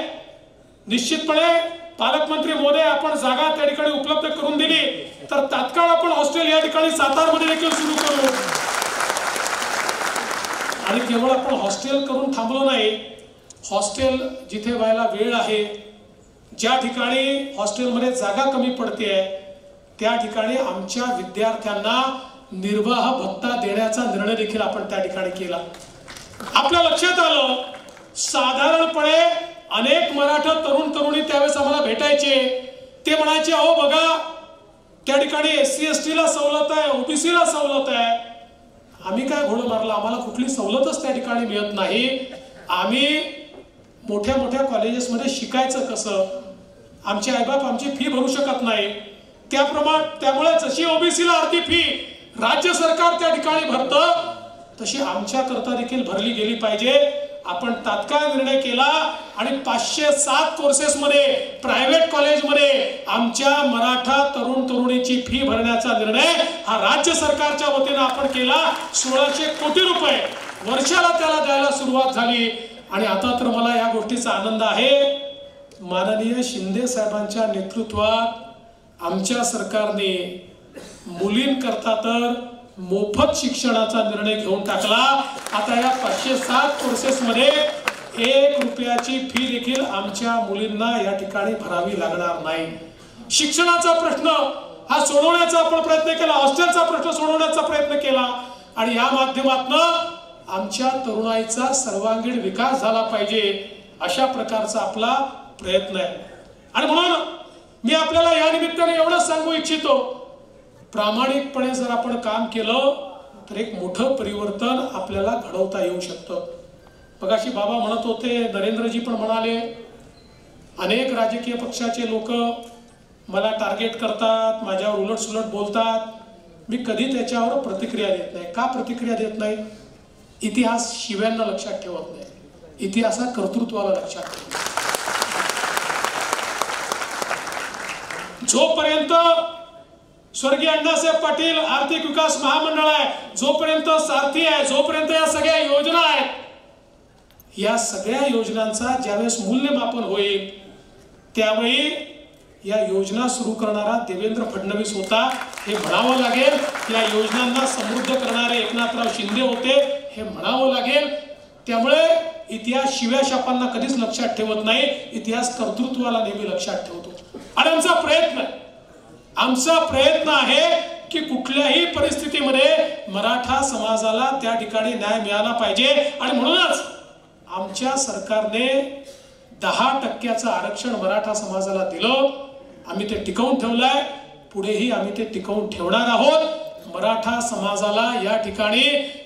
निश्चितपणे पालकमंत्री महोदय आपण जागा त्या ठिकाणी उपलब्ध करून दिली तर तात्काळ आपण हॉस्टेल या ठिकाणी सातारमध्ये देखील सुरू करू. आणि केवळ आपण हॉस्टेल करून थांबलो नाही, हॉस्टेल जिथे व्हायला वेळ आहे, ज्या ठिकाणी हॉस्टेलमध्ये जागा कमी पडते त्या ठिकाणी आमच्या विद्यार्थ्यांना निर्वाह भत्ता देण्याचा निर्णय देखील आपण त्या ठिकाणी केला. आपल्या लक्षात आलं साधारणपणे अनेक मराठा तरुण तरुणी त्यावेळेस आम्हाला भेटायचे. ते म्हणायचे अहो बघा त्या ठिकाणी SC ST ला सवलत आहे, OBC ला सवलत आहे. आम्ही काय घोडं मारला, आम्हाला कुठली सवलतच त्या ठिकाणी मिळत नाही. आम्ही मोठ्या मोठ्या कॉलेजेसमध्ये शिकायचं कसं, आमचे आईबाप आमची फी भरू शकत नाही. त्यामुळे जशी OBC ला अर्धी फी राज्य सरकार त्या ठिकाणी भरतं तशी आमच्या करता देखील भरली गेली पाहिजे. आपण तात्काळ निर्णय केला आणि 507 कोर्सेसमध्ये प्रायव्हेट कॉलेजमध्ये आमच्या मराठा तरुण तरुणीची फी भरण्याचा निर्णय हा राज्य सरकारच्या वतीनं आपण केला. 1600 कोटी रुपये वर्षाला त्याला द्यायला सुरुवात झाली. आणि आता तर मला या गोष्टीचा आनंद आहे, माननीय शिंदे साहेबांच्या नेतृत्वात आमच्या सरकारने मुलींकरता तर मोफत शिक्षणाचा निर्णय घेऊन टाकला. आता या 507 कोर्सेसमध्ये 1 रुपयाची फी देखील आमच्या मुलींना या ठिकाणी भरावी लागणार नाही. शिक्षणाचा प्रश्न हा सोडवण्याचा आपण प्रयत्न केला, हॉस्टेलचा प्रश्न सोडवण्याचा प्रयत्न केला आणि या माध्यमातून आमच्या तरुणाईचा सर्वांगीण विकास झाला पाहिजे अशा प्रकारचा आपला प्रयत्न आहे. आणि म्हणून मी आपल्याला या निमित्ताने एवढंच सांगू इच्छितो, प्रामाणिकपणे जर आपण काम केलं तर एक मोठं परिवर्तन आपल्याला घडवता येऊ शकतं. मगाशी बाबा म्हणत होते, नरेंद्रजी पण म्हणाले, अनेक राजकीय पक्षाचे लोक मला टार्गेट करतात, माझ्यावर उलटसुलट बोलतात. मी कधी त्याच्यावर प्रतिक्रिया देत नाही. का प्रतिक्रिया देत नाही? इतिहास शिव्यांना लक्षात ठेवत नाही, इतिहास कर्तृत्वाला लक्षात ठेवत. जोपर्यंत स्वर्गीय अण्णासाहेब पाटील आर्थिक विकास महामंडळ आहे, जोपर्यंत सारथी आहे, जोपर्यंत या सगळ्या योजना आहेत, या सगळ्या योजनांचा ज्यावेळेस मूल्यमापन होईल त्यावेळी या योजना सुरू करणारा देवेंद्र फडणवीस होता हे म्हणावं लागेल. या योजनांना समृद्ध करणारे एकनाथराव शिंदे होते हे म्हणावं लागेल. त्यामुळे इतिहास शिव्या शापांना कधीच लक्षात ठेवत नाही, इतिहास कर्तृत्वाला नेहमी लक्षात ठेवतो. आणि आमचा प्रयत्न आहे की कुठल्याही परिस्थितीमध्ये मराठा समाजाला त्या ठिकाणी न्याय मिळाला पाहिजे. आणि म्हणूनच आमच्या सरकारने 10% आरक्षण मराठा समाजाला दिलं. आम्ही ते टिकवून ठेवलंय, पुढेही आम्ही ते टिकवून ठेवणार आहोत. मराठा समाजाला या ठिकाणी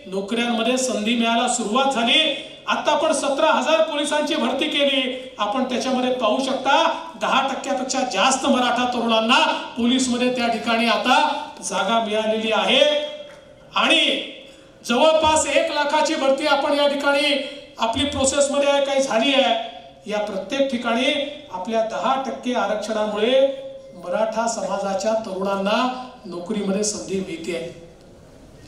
नोकऱ्यांमध्ये संधी मिळायला सुरुवात झाली. आता आपण 17,000 पोलिसांची भरती केली. आपण त्याच्यामध्ये पाहू शकता 10%पेक्षा जास्त मराठा तरुणांना पोलीसमध्ये त्या ठिकाणी आता जागा मिळालेली आहे. आणि जवळपास 1 लाखाची भरती आपण या ठिकाणी आपली प्रोसेसमध्ये काही झाली आहे. या प्रत्येक ठिकाणी आपल्या 10% आरक्षणामुळे मराठा समाजाच्या तरुणांना नोकरीमध्ये संधी मिळते.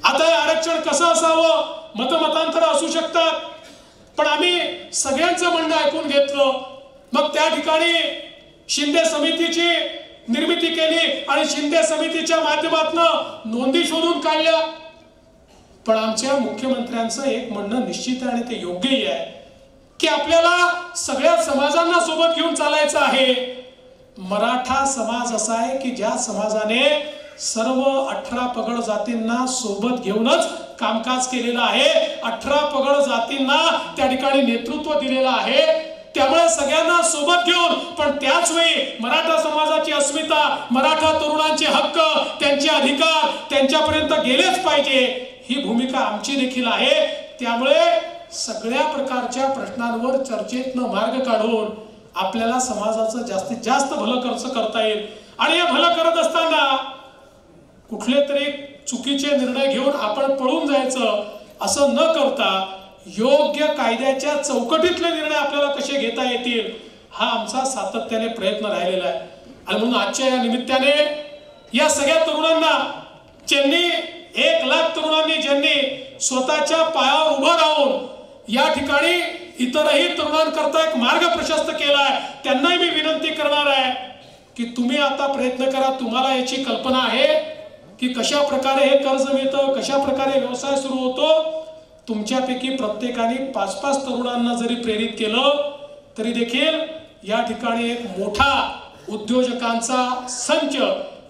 आता हे आरक्षण कसं असावं, मतमतांतर असू शकतात, पण आम्ही सगळ्यांचं म्हणणं ऐकून घेतलं. मग त्या ठिकाणी शिंदे समितीची निर्मिती केली आणि शिंदे समितीच्या माध्यमातून नोंदी शोधून काढल्या. पण आमच्या मुख्यमंत्र्यांचं एक म्हणणं निश्चित आहे आणि ते योग्यही आहे की आपल्याला सगळ्या समाजांना सोबत घेऊन चालायचं आहे. मराठा समाज असा आहे की ज्या समाजाने सर्व 18 पगड जातींना सोबत घेऊनच कामकाज केलेलं आहे. 18 पगड जातींना त्या ठिकाणी नेतृत्व दिलेलं आहे. त्यामुळे सगळ्यांना सोबत घेऊन, पण त्याच वेळी मराठा समाजाची अस्मिता, मराठा तरुणांचे हक्क, त्यांचे अधिकार त्यांच्यापर्यंत गेलेच पाहिजे, ही भूमिका आमची देखील आहे. त्यामुळे सगळ्या प्रकारच्या प्रश्नांवर चर्चेतनं मार्ग काढून आपल्याला समाजाचं जास्तीत जास्त भलं करता येईल. आणि हे भलं करत असताना कुठले तरी चुकीचे निर्णय घेऊन आपण पळून जायचं असं न करता योग्य कायद्याच्या चौकटीतले निर्णय आपल्याला कसे घेता येतील हा आमचा सातत्याने प्रयत्न राहिलेला आहे. आणि म्हणून आजच्या या निमित्ताने या सगळ्या तरुणांना, ज्यांनी 1 लाख तरुणांनी ज्यांनी स्वतःच्या पायावर उभं राहून या ठिकाणी इतरही तरुणांकरता एक मार्ग प्रशस्त केलाय, त्यांनाही मी विनंती करणार आहे की तुम्ही आता प्रयत्न करा. तुम्हाला याची कल्पना आहे की कशा प्रकारे हे कर्ज मिळतं, कशा प्रकारे व्यवसाय सुरू होतो. तुमच्यापैकी प्रत्येकाने 5-5 तरुणांना जरी प्रेरित केलं तरी देखील या ठिकाणी एक मोठा उद्योजकांचा संच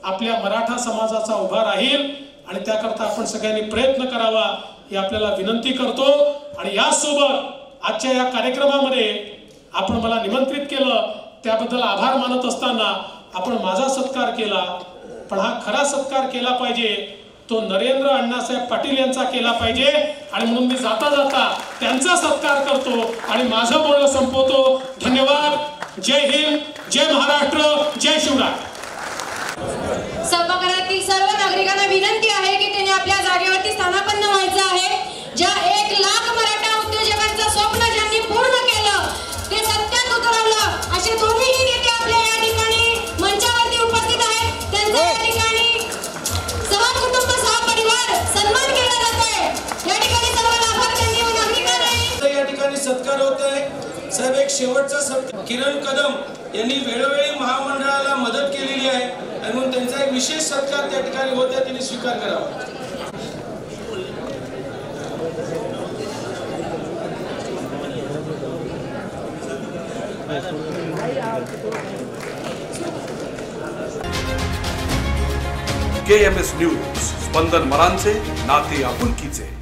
आपल्या मराठा समाजाचा उभा राहील. आणि त्याकरता आपण सगळ्यांनी प्रयत्न करावा ही आपल्याला विनंती करतो. आणि यासोबत आजच्या या कार्यक्रमामध्ये आपण मला निमंत्रित केलं त्याबद्दल आभार मानत असताना आपण माझा सत्कार केला, पण हा खरा सत्कार केला पाहिजे तो नरेंद्र अण्णासाहेब पाटील यांचा केला पाहिजे. आणि म्हणून मी जाता जाता त्यांचा सत्कार करतो आणि माझं बोलणं संपवतो. धन्यवाद. जय हिंद, जय महाराष्ट्र, जय शिवराय. सभागृहातील सर्व नागरिकांना विनंती आहे की त्यांनी आपल्या जागेवरती स्थानापन्न व्हायचं आहे. ज्या 1 लाख मराठा उद्योजकांचं स्वप्न ज्यांनी पूर्ण केलं, ते सत्यात उतरवलं, असे दोन्ही नेते आपल्या या ठिकाणी मंचावरती उपस्थित आहेत. त्यांचा या ठिकाणी सहकुटुंब सहपरिवार सन्मान केला जात आहे. या ठिकाणी सर्व लाभार्थ्यांनी व नागरिकांनी या ठिकाणी सत्कार होत आहे. साहेब, एक शेवटचा सत्कार. किरण कदम यांनी वेळोवेळी महामंडळाला मदत केलेली आहे आणि म्हणून त्यांचा एक विशेष सत्कार त्या ठिकाणी होत आहे, त्यांनी स्वीकार करावा. KMS न्यूज, स्पंदन मरांचे नाते आपुलकीचे.